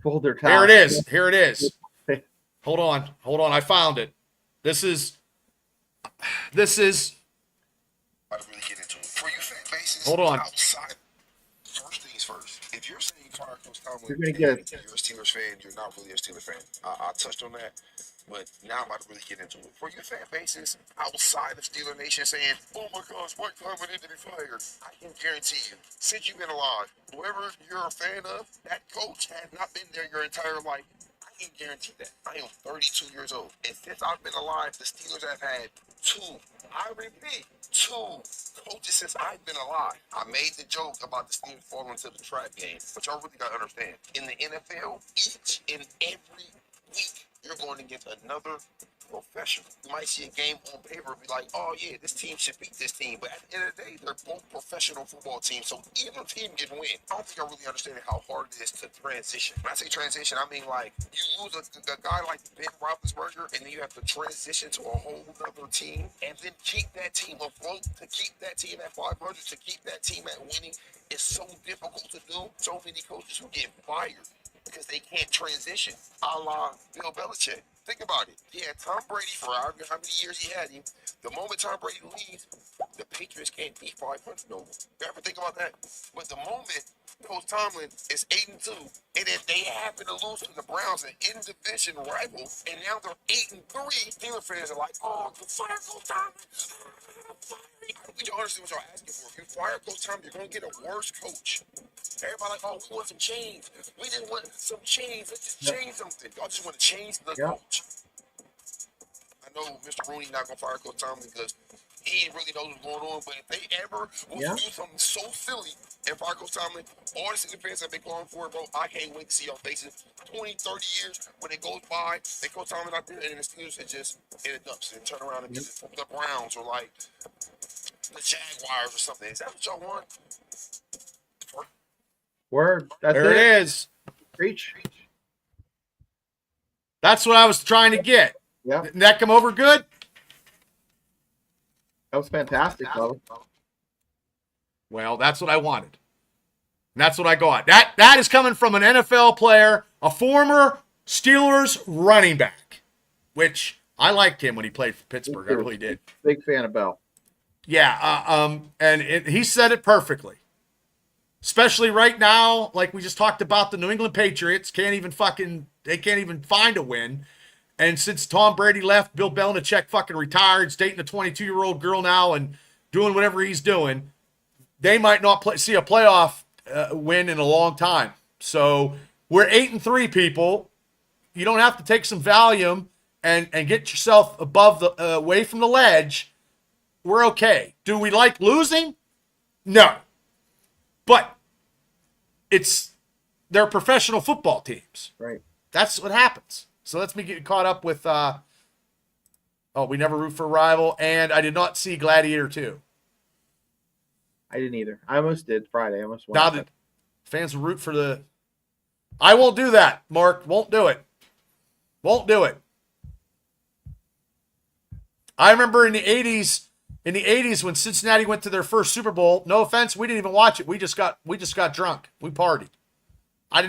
Hold their time. Here it is. Hold on. I found it. This is. I don't really get into it. For you fan bases, hold on. Outside, first things first. If you're saying you fire Coach Tomlin, you're gonna get it. You're a Steelers fan, you're not really a Steelers fan. I touched on that. But now I'm about to really get into it. For your fan bases outside of Steeler Nation saying, oh my gosh, Mike Tomlin need to be fired, I can guarantee you, since you've been alive, whoever you're a fan of, that coach has not been there your entire life. I can guarantee that. I am 32 years old. And since I've been alive, the Steelers have had I repeat, two coaches since I've been alive. I made the joke about the Steelers falling into the trap game, but y'all really got to understand. In the NFL, each and every week, you're going against another professional. You might see a game on paper and be like, oh yeah, this team should beat this team. But at the end of the day, they're both professional football teams. So either team can win. I don't think I really understand how hard it is to transition. When I say transition, I mean like you lose a guy like Ben Roethlisberger and then you have to transition to a whole other team and then keep that team afloat, to keep that team at 500, to keep that team at winning. It's so difficult to do. So many coaches who get fired because they can't transition, a la Bill Belichick. Think about it. He had Tom Brady for how many years he had him. The moment Tom Brady leaves, the Patriots can't beat 500 no more. You ever think about that? But the moment Coach Tomlin is 8-2, and then they happen to lose to the Browns, an in-division rival, and now they're 8-3, Steelers fans are like, oh, fire Coach Tomlin. We don't understand what y'all asking for. If you fire Coach Tomlin, you're going to get a worse coach. Everybody like, oh, we want some change. We just want some change. Let's just change something. Y'all just want to change the coach. I know Mr. Rooney not going to fire Coach Tomlin because he really knows what's going on. But if they ever will do something so silly and fire Coach Tomlin, all the Steelers fans have been calling for it, bro. I can't wait to see y'all faces 20, 30 years when it goes by. They Coach Tomlin out there and the Steelers are just in the dumps and turn around and get the Browns or like the Jaguars or something. Is that what y'all want? Word. That's there it is. Preach. That's what I was trying to get. Yeah. Didn't that come over good? That was fantastic, brother. Well, that's what I wanted. And that's what I got. That is coming from an NFL player, a former Steelers running back, which I liked him when he played for Pittsburgh. I really did. Big fan of Bell. Yeah, and he said it perfectly. Especially right now, like we just talked about, the New England Patriots can't even find a win. And since Tom Brady left, Bill Belichick fucking retired, he's dating a 22-year-old girl now and doing whatever he's doing. They might not see a playoff win in a long time. So we're 8-3, people. You don't have to take some Valium and get yourself above the away from the ledge. We're okay. Do we like losing? No. But they're professional football teams. Right. That's what happens. So let's get caught up with, we never root for a rival, and I did not see Gladiator 2. I didn't either. I almost did Friday. I almost now the fans will root for the... I won't do that, Mark. Won't do it. Won't do it. I remember in the 80s when Cincinnati went to their first Super Bowl, no offense, we didn't even watch it. We just got drunk. We partied. We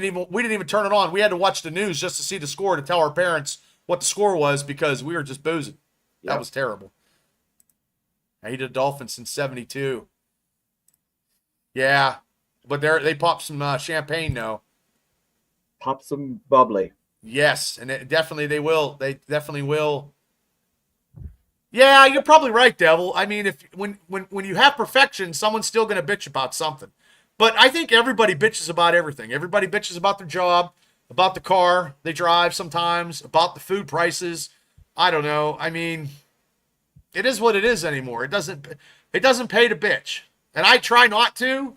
didn't even turn it on. We had to watch the news just to see the score to tell our parents what the score was because we were just boozing. That was terrible. I hated the Dolphins since 72. Yeah, but they popped some champagne now. Pop some bubbly. Yes, and they will. They definitely will. Yeah, you're probably right, Devil. I mean, when you have perfection, someone's still going to bitch about something. But I think everybody bitches about everything. Everybody bitches about their job, about the car they drive sometimes, about the food prices. I don't know. I mean, it is what it is anymore. It doesn't pay to bitch. And I try not to,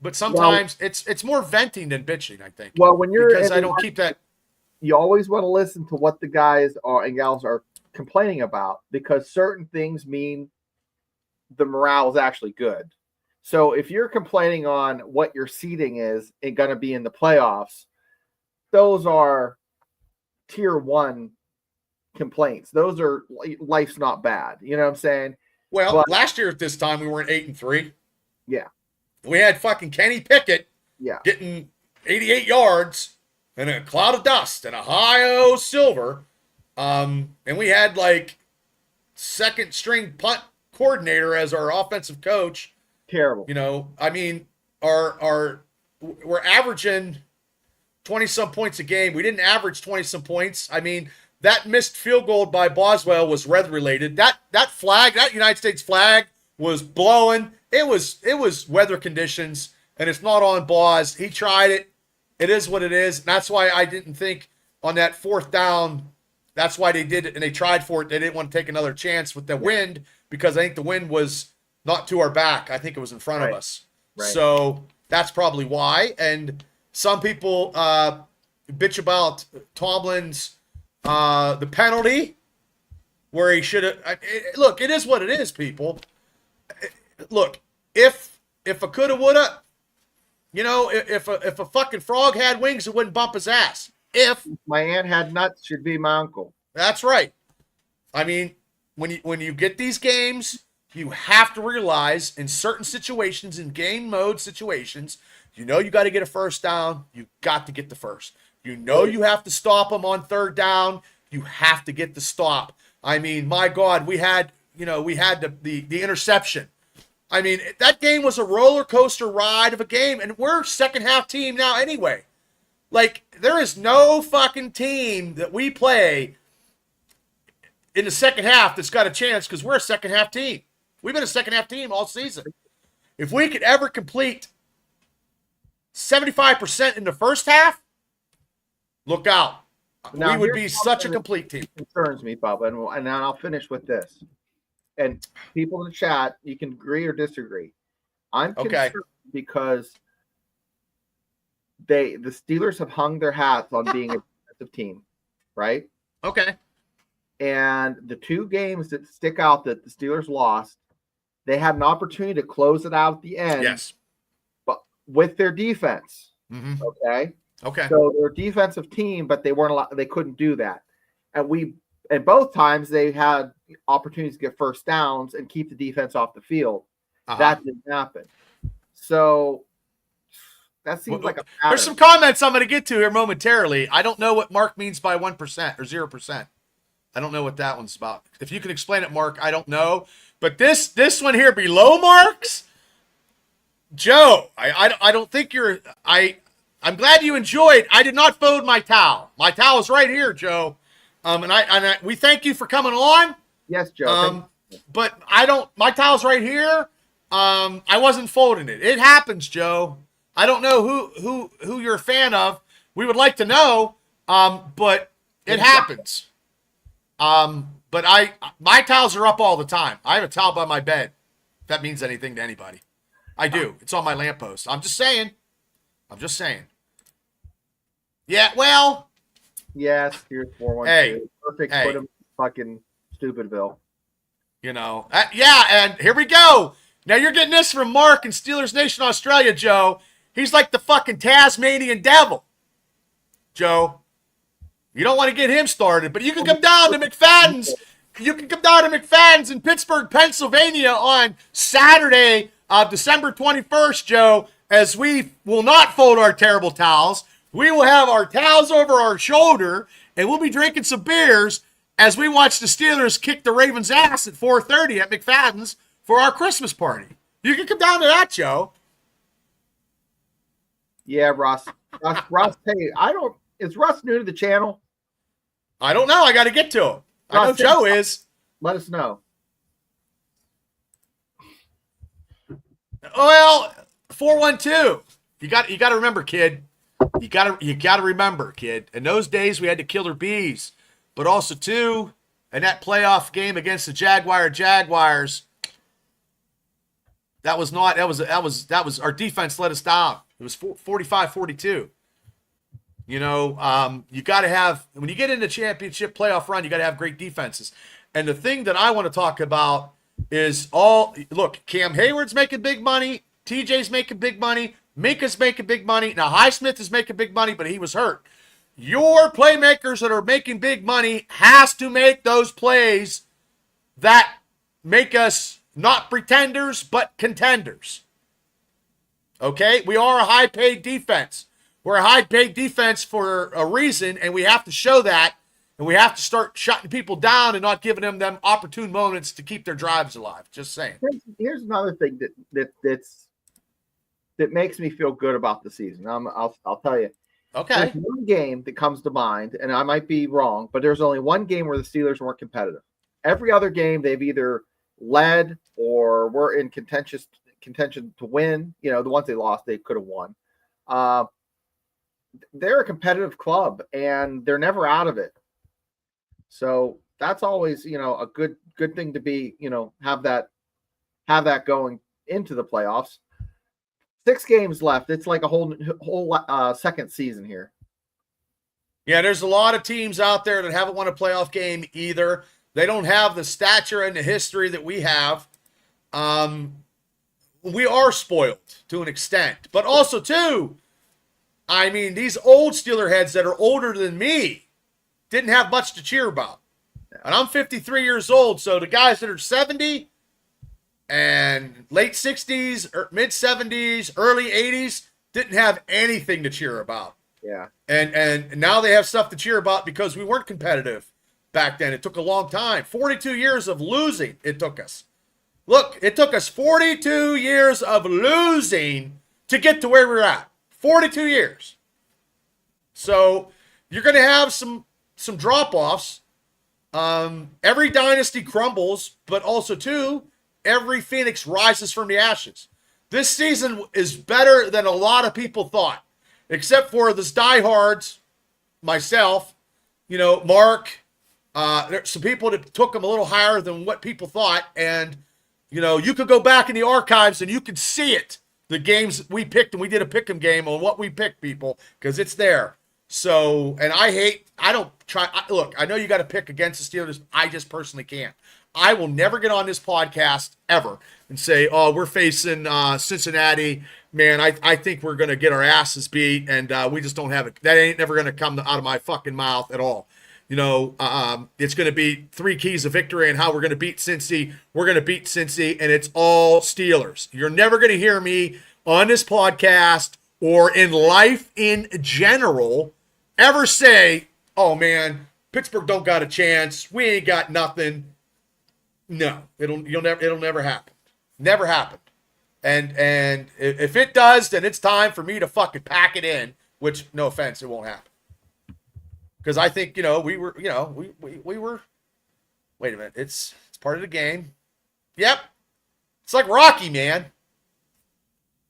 but sometimes it's more venting than bitching, I think. Well, when you're because I don't keep that. You always want to listen to what the guys and gals are complaining about because certain things mean the morale is actually good. So if you're complaining on what your seating is and going to be in the playoffs, those are tier 1 complaints. Those are life's not bad. You know what I'm saying? Well, last year at this time we weren't 8-3. Yeah. We had fucking Kenny Pickett getting 88 yards and a cloud of dust and a high silver. And we had like second string punt coordinator as our offensive coach. Terrible. You know, I mean, we're averaging 20 some points a game. We didn't average 20 some points. I mean, that missed field goal by Boswell was weather related. That flag, that United States flag was blowing. It was weather conditions, and it's not on Boz. He tried it. It is what it is. And that's why I didn't think on that fourth down. That's why they did it, and they tried for it. They didn't want to take another chance with the wind because I think the wind was not to our back. I think it was in front of us. Right. So that's probably why. And some people bitch about Tomlin's the penalty where he should have. Look, it is what it is, people. Look, if a coulda, woulda, you know, if a fucking frog had wings, it wouldn't bump his ass. If my aunt had nuts, should be my uncle. That's right. I mean, when you get these games, you have to realize in certain situations, in game mode situations, you know you got to get a first down. You got to get the first. You know you have to stop them on third down. You have to get the stop. I mean, my God, we had the interception. I mean, that game was a roller coaster ride of a game, and we're second half team now anyway. Like, there is no fucking team that we play in the second half that's got a chance because we're a second half team. We've been a second half team all season. If we could ever complete 75% in the first half, look out. Now, we would be such a complete team. Concerns me, Bubba, and then I'll finish with this. And people in the chat, you can agree or disagree. I'm concerned because the Steelers have hung their hats on being a defensive team, right? Okay. And the two games that stick out that the Steelers lost, they had an opportunity to close it out at the end. Yes. But with their defense. Mm-hmm. Okay. So they're a defensive team, but they weren't allowed, they couldn't do that. And both times they had opportunities to get first downs and keep the defense off the field. That didn't happen. So that seems like a pattern. There's some comments I'm going to get to here momentarily. I don't know what Mark means by 1% or 0%. I don't know what that one's about. If you can explain it, Mark, I don't know. But this one here below Mark's, Joe, I don't think you're. I'm glad you enjoyed. I did not fold my towel. My towel is right here, Joe. And we thank you for coming on. Yes, Joe. But I don't. My towel's right here. I wasn't folding it. It happens, Joe. I don't know who you're a fan of. We would like to know. But it happens. But my towels are up all the time. I have a towel by my bed. If that means anything to anybody. I do. It's on my lamppost. I'm just saying. Yeah, well. Yes, here's 412. Hey. Perfect. Hey. Put him fucking Stupidville. You know. Yeah, and here we go. Now you're getting this from Mark in Steelers Nation Australia, Joe. He's like the fucking Tasmanian devil. Joe. You don't want to get him started, but you can come down to McFadden's. You can come down to McFadden's in Pittsburgh, Pennsylvania on Saturday, December 21st, Joe, as we will not fold our terrible towels. We will have our towels over our shoulder, and we'll be drinking some beers as we watch the Steelers kick the Ravens' ass at 4:30 at McFadden's for our Christmas party. You can come down to that, Joe. Yeah, Ross, hey, is Russ new to the channel? I don't know. I got to get to him. I know Joe is. Let us know. Well, 412. You got to remember, kid. You got to remember, kid. In those days, we had the killer bees, but also too, in that playoff game against the Jaguars. That was our defense let us down. It was 45-42. You know, you got to have, when you get into championship playoff run, you got to have great defenses. And the thing that I want to talk about is look, Cam Hayward's making big money. TJ's making big money. Minka's making big money. Now, Highsmith is making big money, but he was hurt. Your playmakers that are making big money has to make those plays that make us not pretenders, but contenders. Okay? We are a high-paid defense. We're a high-paid defense for a reason, and we have to show that. And we have to start shutting people down and not giving them opportune moments to keep their drives alive. Just saying. Here's another thing that makes me feel good about the season. I'll tell you. Okay. There's one game that comes to mind, and I might be wrong, but there's only one game where the Steelers weren't competitive. Every other game they've either led or were in contention to win. The ones they lost, they could have won. They're a competitive club, and they're never out of it. So that's always, a good thing to be, have that going into the playoffs. 6 games left. It's like a whole second season here. Yeah, there's a lot of teams out there that haven't won a playoff game either. They don't have the stature and the history that we have. We are spoiled to an extent, but also too, I mean, these old Steeler heads that are older than me didn't have much to cheer about. And I'm 53 years old, so the guys that are 70 and late 60s, or mid 70s, early 80s didn't have anything to cheer about. Yeah. And now they have stuff to cheer about because we weren't competitive back then. It took a long time. 42 years of losing it took us. Look, it took us 42 years of losing to get to where we're at. 42 years. So you're going to have some drop-offs. Every dynasty crumbles, but also, too, every phoenix rises from the ashes. This season is better than a lot of people thought, except for this diehards, myself, Mark. There's some people that took them a little higher than what people thought, and you could go back in the archives and you could see it. The games we picked, and we did a pick'em game on what we picked, people, because it's there. So, and look, I know you got to pick against the Steelers. I just personally can't. I will never get on this podcast ever and say, oh, we're facing Cincinnati. Man, I think we're going to get our asses beat, and we just don't have it. That ain't never going to come out of my fucking mouth at all. It's going to be 3 keys of victory and how we're going to beat Cincy. We're going to beat Cincy, and it's all Steelers. You're never going to hear me on this podcast or in life in general ever say, oh, man, Pittsburgh don't got a chance. We ain't got nothing. No, it'll never happen. Never happened. And if it does, then it's time for me to fucking pack it in, which, no offense, it won't happen. Because I think, we were, wait a minute, it's part of the game. Yep. It's like Rocky, man.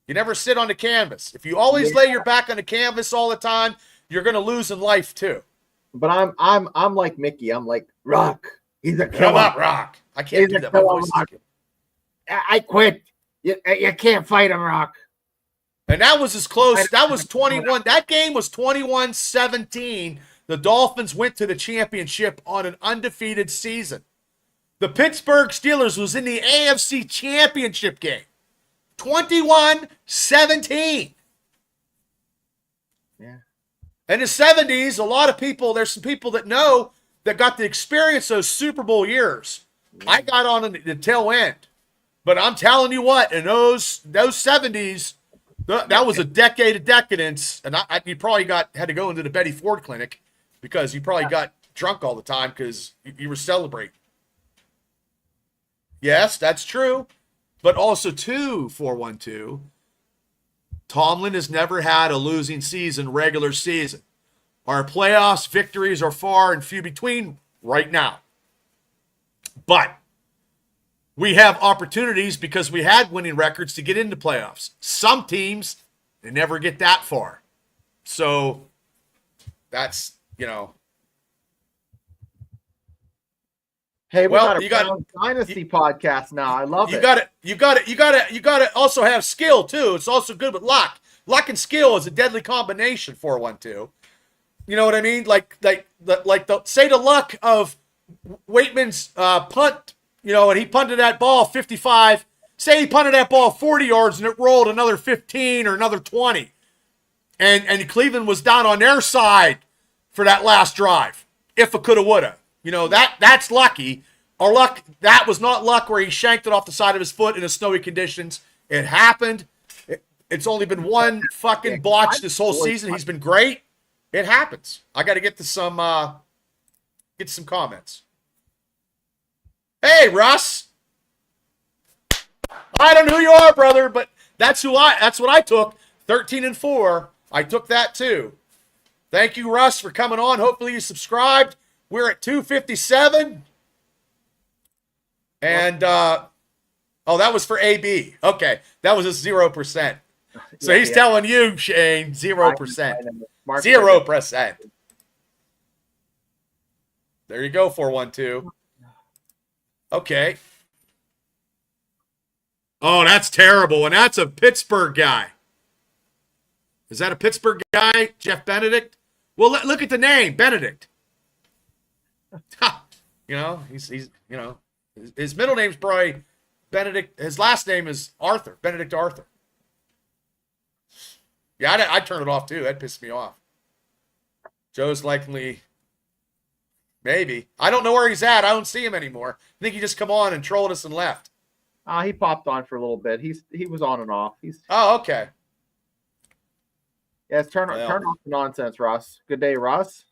You never sit on the canvas. If you always lay your back on the canvas all the time, you're going to lose in life too. But I'm like Mickey. I'm like, Rock. He's a killer. Come up, Rock. I can't do that. My voice is I quit. You can't fight him, Rock. And that was as close. That was 21. That game was 21-17. The Dolphins went to the championship on an undefeated season. The Pittsburgh Steelers was in the AFC championship game. 21-17. Yeah. In the 70s, a lot of people, there's some people that know that got to experience those Super Bowl years. Yeah. I got on the tail end. But I'm telling you what, in those 70s, that was a decade of decadence. And you probably had to go into the Betty Ford clinic because you probably got drunk all the time because you were celebrating. Yes, that's true. But also, too, 412, Tomlin has never had a losing season, regular season. Our playoffs victories are far and few between right now. But we have opportunities because we had winning records to get into playoffs. Some teams, they never get that far. So that's, Hey, we got a Dynasty podcast now. I love it. You got to also have skill too. It's also good with luck. Luck and skill is a deadly combination. 412. You know what I mean? Like the luck of Waitman's punt. And he punted that ball 55. Say he punted that ball 40 yards and it rolled another 15 or another 20. And Cleveland was down on their side for that last drive. If it coulda, woulda. That's lucky. Our luck, that was not luck where he shanked it off the side of his foot in the snowy conditions. It happened. It's only been one fucking botch this whole season. He's been great. It happens. I got to get to some Get some comments. Hey, Russ. I don't know who you are, brother, but that's what I took. 13-4. I took that too. Thank you, Russ, for coming on. Hopefully you subscribed. We're at 257. And that was for AB. Okay. That was a 0%. So he's telling you, Shane, 0%. 0%. There you go, 412. Okay. Oh, that's terrible. And that's a Pittsburgh guy. Is that a Pittsburgh guy, Jeff Benedict? Well, look at the name, Benedict. He's his middle name's probably Benedict. His last name is Arthur, Benedict Arthur. Yeah, I'd turn it off too. That pissed me off. Joe's likely, maybe. I don't know where he's at. I don't see him anymore. I think he just come on and trolled us and left. He popped on for a little bit. He was on and off. Oh, okay. Yes, turn off the nonsense, Russ. Good day, Russ.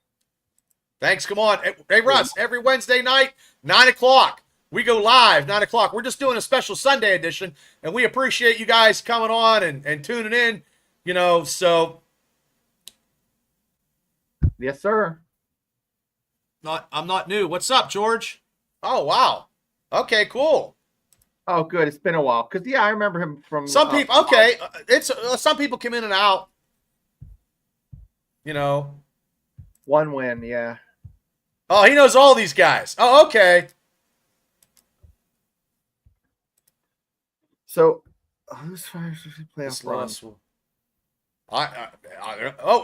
Thanks. Come on. Hey, Russ, every Wednesday night, 9 o'clock. We go live, 9 o'clock. We're just doing a special Sunday edition, and we appreciate you guys coming on and tuning in, so. Yes, sir. I'm not new. What's up, George? Oh, wow. Okay, cool. Oh, good. It's been a while. Because, I remember him from. Some people, okay. Some people come in and out. One win, yeah. Oh, he knows all these guys. Oh, okay. So, who's playoff run?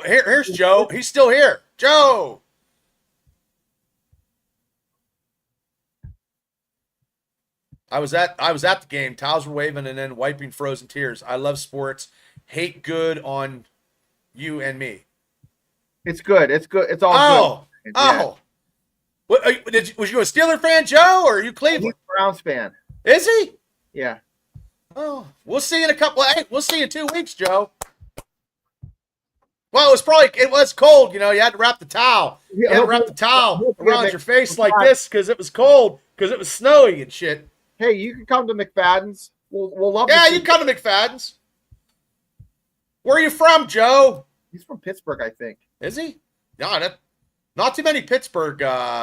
Here's Joe. He's still here. Joe. I was at the game. Towels were waving and then wiping frozen tears. I love sports. Hate good on you and me. It's good. It's good. It's all good. Oh. What, was you a Steeler fan, Joe, or are you Cleveland? He's a Browns fan. Is he? Yeah. Oh, we'll see in a couple. Hey, we'll see in 2 weeks, Joe. Well, it was cold. You had to wrap the towel. You had to wrap the towel around your face like this because it was cold, because it was snowy and shit. Hey, you can come to McFadden's. We'll love. Yeah, you can come to McFadden's. Where are you from, Joe? He's from Pittsburgh, I think. Is he? Yeah, not too many Pittsburgh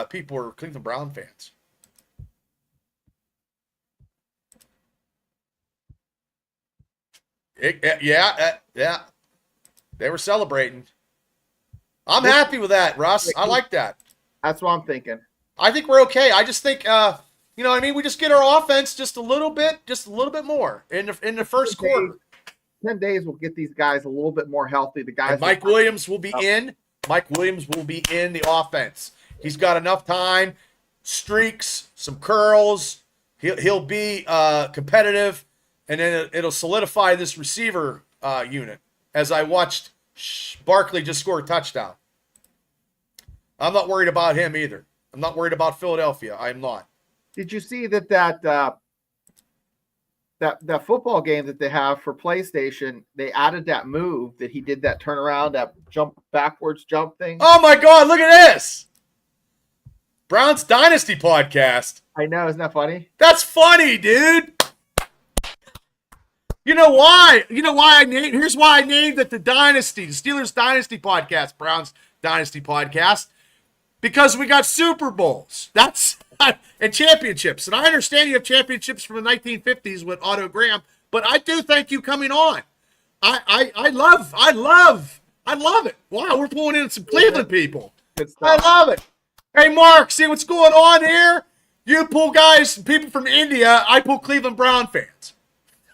people are Cleveland Brown fans. Yeah. They were celebrating. I'm happy with that, Russ. I like that. That's what I'm thinking. I think we're okay. I just think, you know what I mean? We just get our offense just a little bit more in the first quarter. 10 days will get these guys a little bit more healthy. The guys. And Mike Williams will be in. Mike Williams will be in the offense. He's got enough time, streaks, some curls. He'll be competitive, and then it'll solidify this receiver unit. As I watched Barkley just score a touchdown. I'm not worried about him either. I'm not worried about Philadelphia. I'm not. Did you see that football game that they have for PlayStation? They added that move that he did, that turnaround, that backwards jump thing. Oh my God! Look at this. Browns Dynasty podcast. I know, isn't that funny? That's funny, dude. You know why? Here's why I named it the Dynasty, the Steelers Dynasty podcast, Browns Dynasty podcast, because we got Super Bowls. And championships. And I understand you have championships from the 1950s with Otto Graham, but I do thank you coming on. I love it. Wow, we're pulling in some Cleveland people. I love it. Hey, Mark, see what's going on here? You pull people from India. I pull Cleveland Brown fans.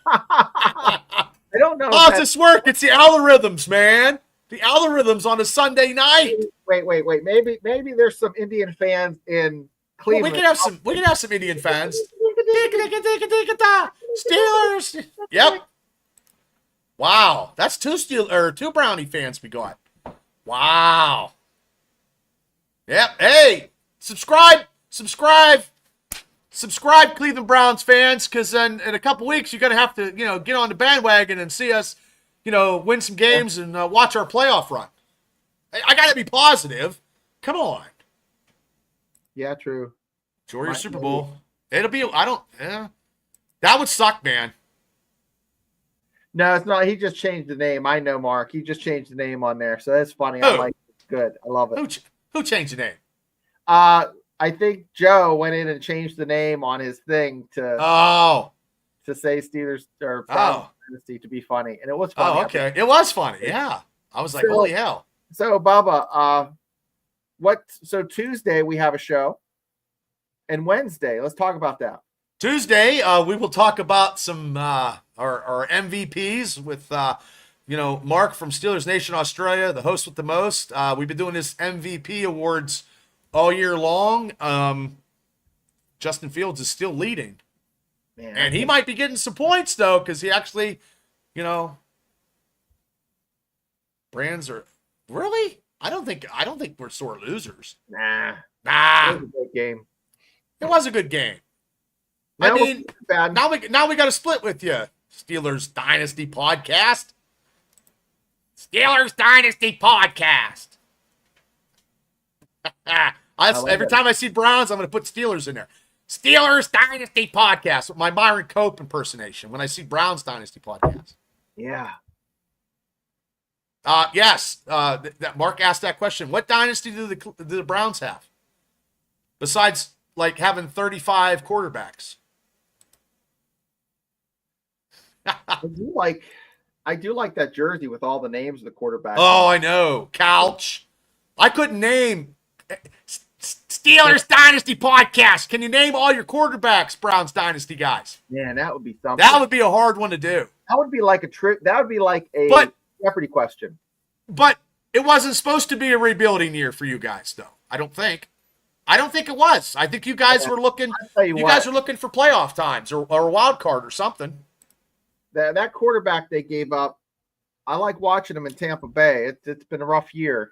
I don't know. How does this work? It's the algorithms, man. The algorithms on a Sunday night. Wait. Maybe there's some Indian fans in Cleveland. Well, we can have some Indian fans. Steelers. Yep. Wow, that's two Brownie fans we got. Wow. Yep. Hey, subscribe, Cleveland Browns fans, because in a couple weeks you're gonna have to, get on the bandwagon and see us, win some games and watch our playoff run. I gotta be positive. Come on. Yeah, true. Enjoy your Super Bowl. It'll be. I don't. Yeah, that would suck, man. No, it's not. He just changed the name. I know, Mark. He just changed the name on there, so that's funny. Who? I like it. It's good. I love it. Who changed the name? I think Joe went in and changed the name on his thing to say Steelers or Browns Dynasty to be funny, and it was funny. Oh, okay. It was funny. Yeah, I was like, holy hell. So, Bubba, so Tuesday we have a show, and Wednesday, let's talk about that. Tuesday, we will talk about some our MVPs with Mark from Steelers Nation Australia, the host with the most. We've been doing this MVP awards all year long. Justin Fields is still leading, man, and he might be getting some points though, because he actually, brands are really. I don't think we're sore losers. Nah. It was a good game. It was a good game. Now we got to split with you, Steelers Dynasty podcast. Steelers Dynasty podcast. Every time I see Browns, I'm going to put Steelers in there. Steelers Dynasty podcast with my Myron Cope impersonation when I see Browns Dynasty podcast. Yeah. Yes. That Mark asked that question. What dynasty do the Browns have? Besides, like, having 35 quarterbacks. I do like that jersey with all the names of the quarterbacks. Oh, I know. Couch. I couldn't name Steelers Dynasty podcast. Can you name all your quarterbacks, Browns Dynasty guys? Man, that would be something. That would be a hard one to do. That would be like a trick. That would be like a Jeopardy question. But it wasn't supposed to be a rebuilding year for you guys, though. I don't think it was. I think you guys were looking. Guys were looking for playoff times or a wild card or something. That quarterback they gave up, I like watching him in Tampa Bay. It's been a rough year,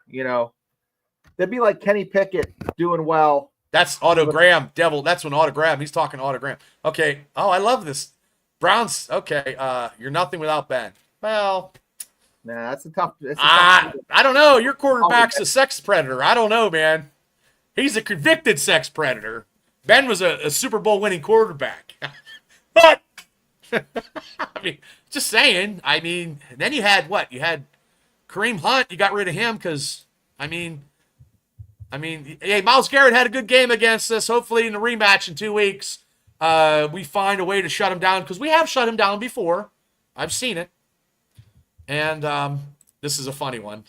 They'd be like Kenny Pickett doing well. That's Autogram, Devil. That's when Autogram. He's talking Autogram. Okay. Oh, I love this. Browns. Okay. You're nothing without Ben. Well. Nah, that's a tough. I don't know. Your quarterback's a sex predator. I don't know, man. He's a convicted sex predator. Ben was a Super Bowl winning quarterback. But I mean, just saying. I mean, and then you had what? You had Kareem Hunt. You got rid of him because, I mean, hey, Myles Garrett had a good game against us. Hopefully, in the rematch in 2 weeks, we find a way to shut him down because we have shut him down before. I've seen it. And this is a funny one.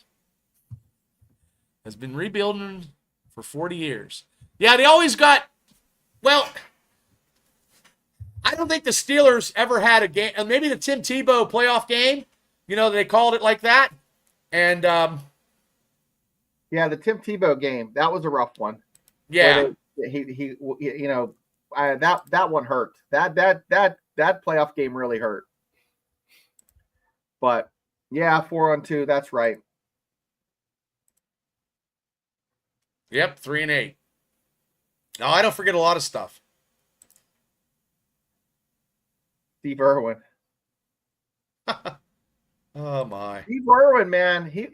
Has been rebuilding for 40 years. Yeah, they always got. Well, I don't think the Steelers ever had a game, and maybe the Tim Tebow playoff game, they called it like that. And yeah, the Tim Tebow game, that was a rough one. Yeah. That one hurt. That playoff game really hurt. But yeah, 4-2, that's right. Yep, 3-8. No, I don't forget a lot of stuff. Steve Irwin. Oh my. Steve Irwin, man. He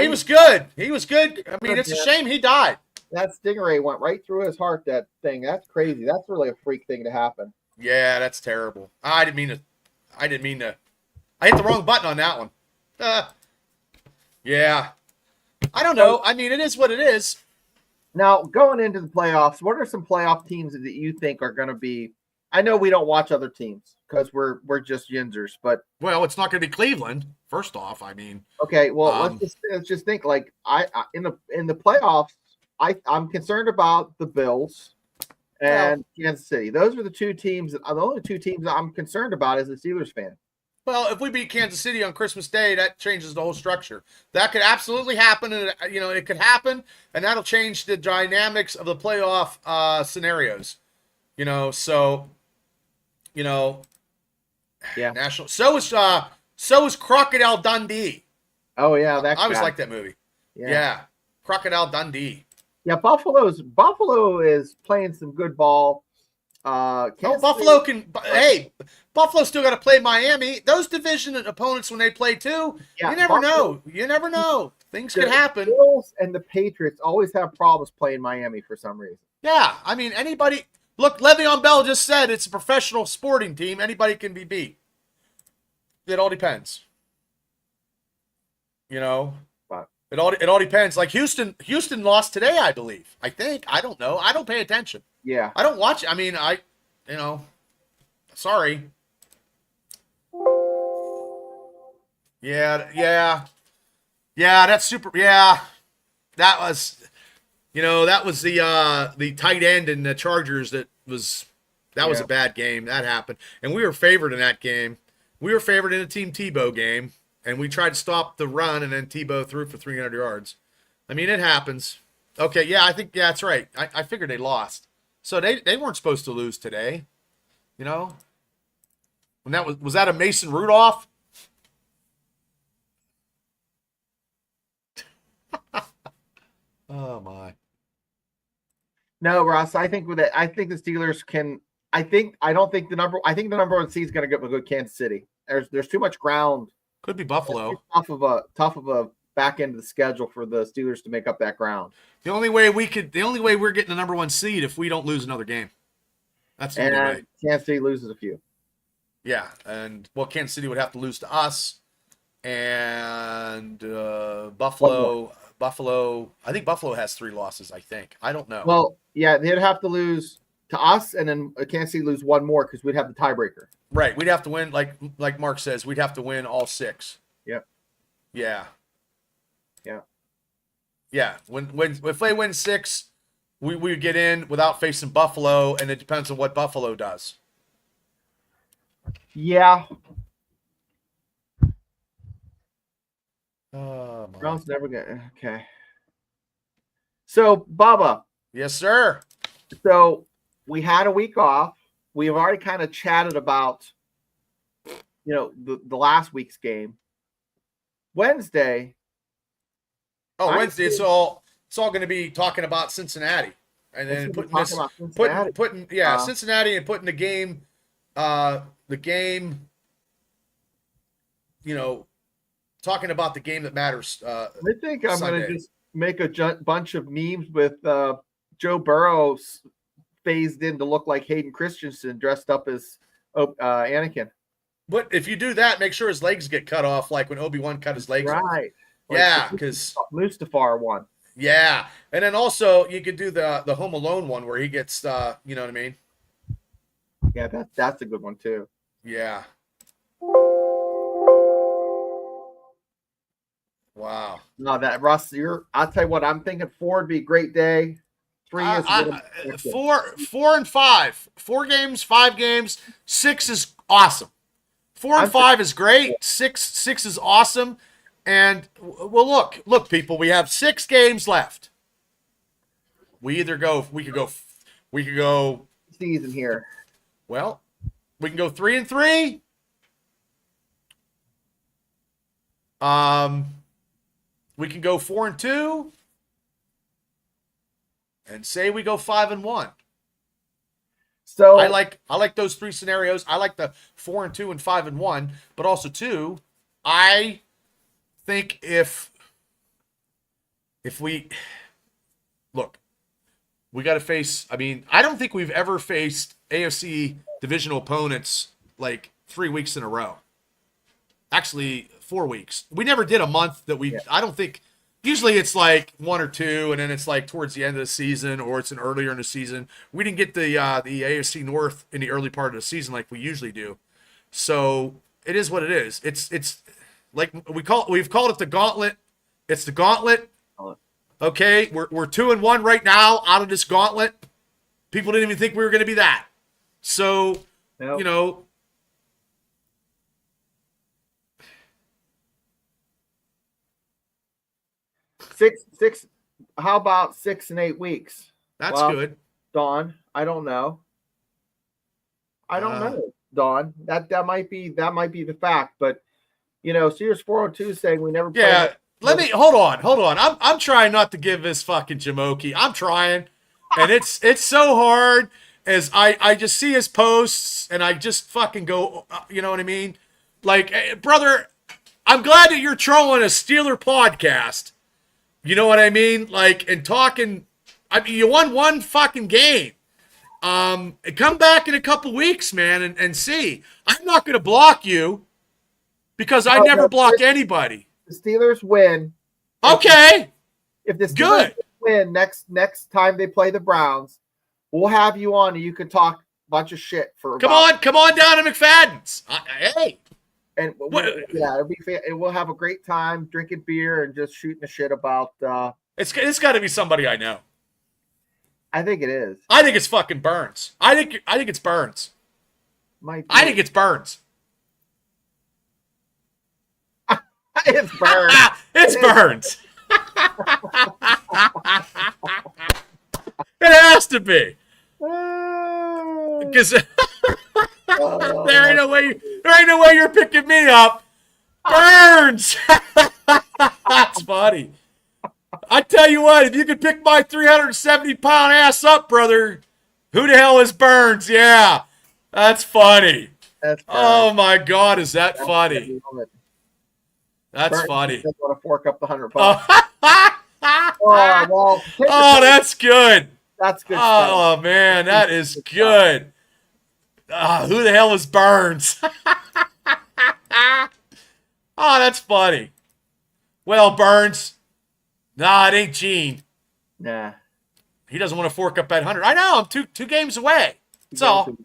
was good. He was good. I mean, it's a shame he died. That stingray went right through his heart, that thing. That's crazy. That's really a freak thing to happen. Yeah, that's terrible. I didn't mean to. I hit the wrong button on that one. Yeah. I don't know. I mean, it is what it is. Now, going into the playoffs, what are some playoff teams that you think are going to be? I know we don't watch other teams because we're just yinzers, but it's not going to be Cleveland. First off, I mean, okay. Well, let's just think like in the playoffs, I'm concerned about the Bills and Kansas City. Those are the two teams the only two teams I'm concerned about as a Steelers fan. Well, if we beat Kansas City on Christmas Day, that changes the whole structure. That could absolutely happen, and it could happen, and that'll change the dynamics of the playoff scenarios. Yeah. National. So is Crocodile Dundee. Oh yeah, I always like that movie. Yeah, Crocodile Dundee. Yeah, Buffalo is playing some good ball. Buffalo's still got to play Miami. Those division opponents when they play too, you never know. You never know. Things could happen. The Bills and the Patriots always have problems playing Miami for some reason. Yeah, I mean, anybody. Look, Le'Veon Bell just said it's a professional sporting team. Anybody can be beat. It all depends. You know, But it all depends. Like Houston lost today, I believe. I think. I don't know. I don't pay attention. yeah, I don't watch. I mean, sorry. Yeah. That's super. Yeah, that was. That was the tight end in the Chargers. That was a bad game. That happened, and we were favored in that game. We were favored in a Team Tebow game, and we tried to stop the run, and then Tebow threw for 300 yards. I mean, it happens. Okay, yeah, I think that's right. I figured they lost, so they weren't supposed to lose today. When that was that a Mason Rudolph? Oh my. no, Ross. I think the Steelers can. I think the number one seed is going to go Kansas City. There's too much ground. Could be Buffalo. Tough of a back end of the schedule for the Steelers to make up that ground. The only way we're getting the number one seed if we don't lose another game. That's the only way. Kansas City loses a few. Yeah, and Kansas City would have to lose to us, and Buffalo. I think Buffalo has 3 losses. I think. I don't know. Well, yeah, they'd have to lose to us, and then Kansas City lose one more because we'd have the tiebreaker. Right, we'd have to win. Like Mark says, we'd have to win all 6. Yep. Yeah. Yeah. Yeah. When if they win 6, we would get in without facing Buffalo, and it depends on what Buffalo does. Yeah. Oh, Brown's never gonna. Okay. So, Bubba. Yes, sir. So we had a week off. We have already kind of chatted about, the last week's game. Wednesday. Oh, Wednesday. It's all going to be talking about Cincinnati, and then putting Cincinnati and putting the game. Talking about the game that matters. I think I'm going to just make a bunch of memes with Joe Burrow phased in to look like Hayden Christensen dressed up as Anakin. But if you do that, make sure his legs get cut off, like when Obi-Wan cut his legs off. Right. Yeah, because Mustafar one. Yeah, and then also you could do the Home Alone one where he gets, you know what I mean? Yeah, that's a good one too. Yeah. Wow. No, that Russ, I'll tell you what, I'm thinking 4 would be a great day. 3 is 4 and 5. 4 games, 5 games. 6 is awesome. 4 and 5 is great. 6 is awesome. And well, look, people, we have 6 games left. We could go season here. Well, we can go 3-3. We can go 4-2. And say we go 5-1. So I like those 3 scenarios. I like the 4-2 and 5-1, but also too, I think if we look, we got to face. I mean, I don't think we've ever faced AFC divisional opponents like 3 weeks in a row. Actually, 4 weeks. We never did a month that we. Yeah. I don't think. Usually it's like 1 or 2, and then it's like towards the end of the season, or it's earlier in the season. We didn't get the AFC North in the early part of the season like we usually do. So it is what it is. It's like we've called it the gauntlet. It's the gauntlet. Okay, we're 2-1 right now out of this gauntlet. People didn't even think we were going to be that. So Nope. Six. How about 6 and 8 weeks? That's good. Dawn, I don't know. Dawn. That might be the fact, but Sears 402 saying we never. Yeah. Hold on. I'm trying not to give this fucking Jamoki. I'm trying, and it's so hard as I just see his posts and I just fucking go. You know what I mean? Like, hey, brother, I'm glad that you're trolling a Steeler podcast. You know what I mean? Like, and talking, I mean, you won one fucking game. Come back in a couple weeks, man, and see. I'm not going to block you because I never block anybody. The Steelers win. Okay. If the Steelers win next time they play the Browns, we'll have you on and you can talk a bunch of shit for. Come on down to McFadden's. Hey. And we'll have a great time drinking beer and just shooting the shit about. It's got to be somebody I know. I think it is. I think it's fucking Burns. I think it's Burns. I think it's Burns. It's Burns. It's Burns. It has to be. Because there ain't no way you're picking me up. Burns. That's funny. I tell you what, if you could pick my 370-pound ass up, brother, who the hell is Burns? Yeah, that's funny. Oh my God, is that funny? That's funny. I want to fork up the 100 pounds. That's good. That's good. Oh man, that is good. Who the hell is Burns? Oh, that's funny. Well, Burns. Nah, it ain't Gene. Nah. He doesn't want to fork up that 100. I know. I'm two games away. That's all.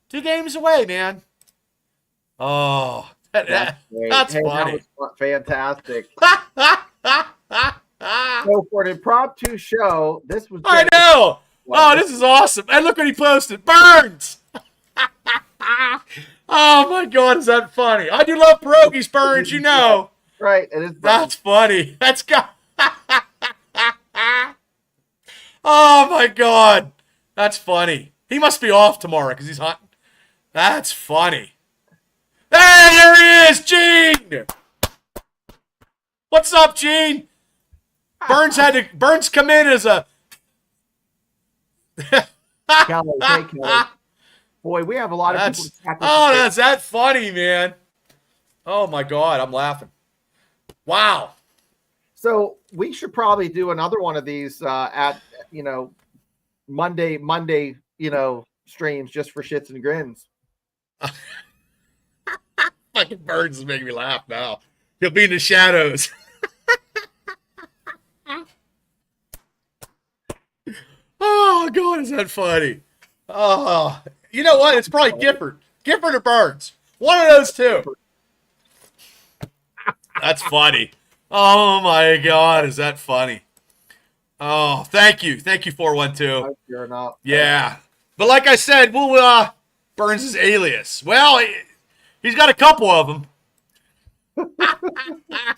2 games away, man. Oh, that's funny. That was fantastic. So for the impromptu show, this was. I know. Oh, this is awesome. And look what he posted. Burns. Oh, my God. Is that funny? I do love pierogies, Burns, you know. Right. It is. That's funny. That's got. Oh my God, that's funny. He must be off tomorrow because he's hunting. That's funny. Hey, there he is, Gene. What's up, Gene? Burns come in as a. Kelly, hey, Kelly. Boy, we have a lot of people. That's that funny, man. Oh my God, I'm laughing. Wow. So we should probably do another one of these at Monday streams just for shits and grins. Fucking Burns is making me laugh now. He'll be in the shadows. Oh God, is that funny? Oh, you know what? It's probably Gifford or Burns. One of those two. That's funny. Oh my God, is that funny? Oh, thank you, 412. You're not. Yeah, but like I said, we'll Burns' alias. Well, he's got a couple of them.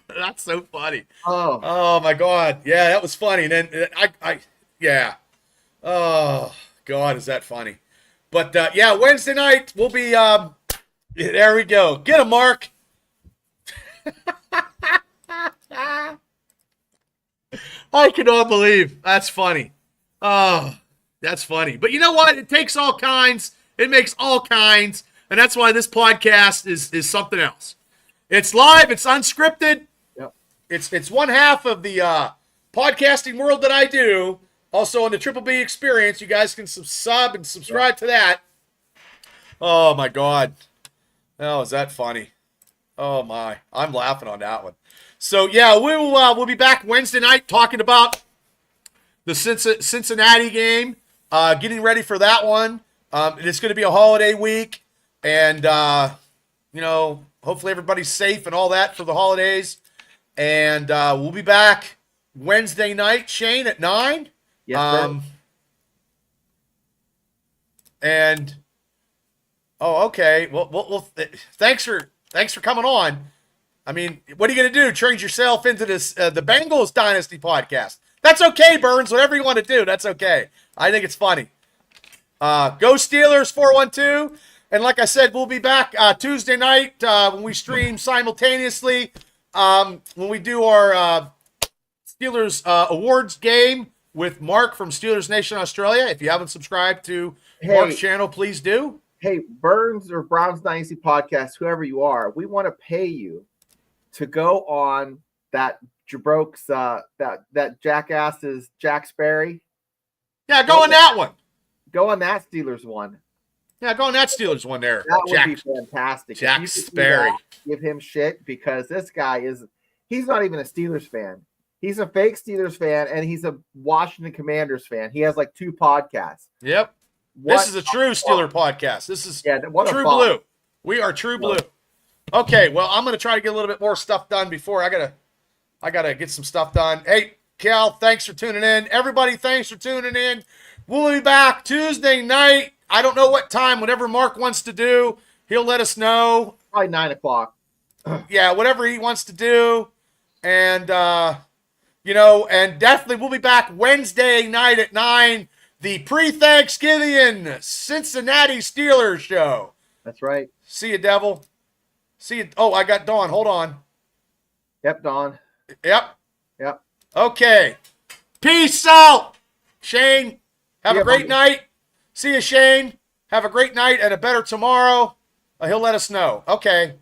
That's so funny. Oh my God, yeah, that was funny. And then yeah. Oh God, is that funny? But yeah, Wednesday night we'll be. There we go. Get him, Mark. I cannot believe that's funny. Oh, that's funny. But you know what? It takes all kinds. It makes all kinds, and that's why this podcast is something else. It's live. It's unscripted. Yep. It's one half of the podcasting world that I do. Also on the Triple B Experience, you guys can sub and subscribe to that. Oh my God, oh, is that funny? Oh my, I'm laughing on that one. So yeah, we'll be back Wednesday night talking about the Cincinnati game, getting ready for that one. It's going to be a holiday week, and hopefully everybody's safe and all that for the holidays. And we'll be back Wednesday night, Shane, at 9. Yes, and okay. Well, thanks for coming on. I mean, what are you going to do? Change yourself into this the Bengals Dynasty podcast? That's okay, Burns. Whatever you want to do, that's okay. I think it's funny. Go Steelers 412. And like I said, we'll be back Tuesday night when we stream simultaneously when we do our Steelers awards game with Mark from Steelers Nation Australia. If you haven't subscribed to Mark's channel, please do. Hey, Burns or Browns Dynasty podcast, whoever you are, we want to pay you to go on that Jabroke's that jackass's Jack Sperry Yeah, go on that one. Go on that Steelers one. Yeah, go on that Steelers one there. That would be fantastic. Jack Sperry. Give him shit because this guy he's not even a Steelers fan. He's a fake Steelers fan and he's a Washington Commanders fan. He has like 2 podcasts. Yep. This is a true Steeler podcast. This is True Blue. We are True Blue. Okay, well, I'm going to try to get a little bit more stuff done before I gotta get some stuff done. Hey, Cal, thanks for tuning in. Everybody, thanks for tuning in. We'll be back Tuesday night. I don't know what time, whatever Mark wants to do, he'll let us know. Probably 9 o'clock. Yeah, whatever he wants to do. And, and definitely we'll be back Wednesday night at 9, the pre-Thanksgiving Cincinnati Steelers show. That's right. See you, Devil. See you. Oh, I got Dawn. Hold on. Yep, Dawn. Yep. Yep. Okay. Peace out, Shane. Have a great night. See you, Shane. Have a great night and a better tomorrow. He'll let us know. Okay.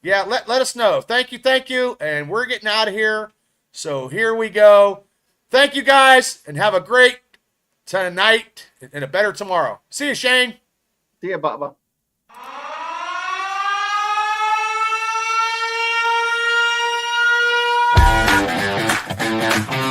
Yeah, let us know. Thank you. And we're getting out of here. So here we go. Thank you, guys, and have a great tonight and a better tomorrow. See you, Shane. See you, Bubba. Thank you.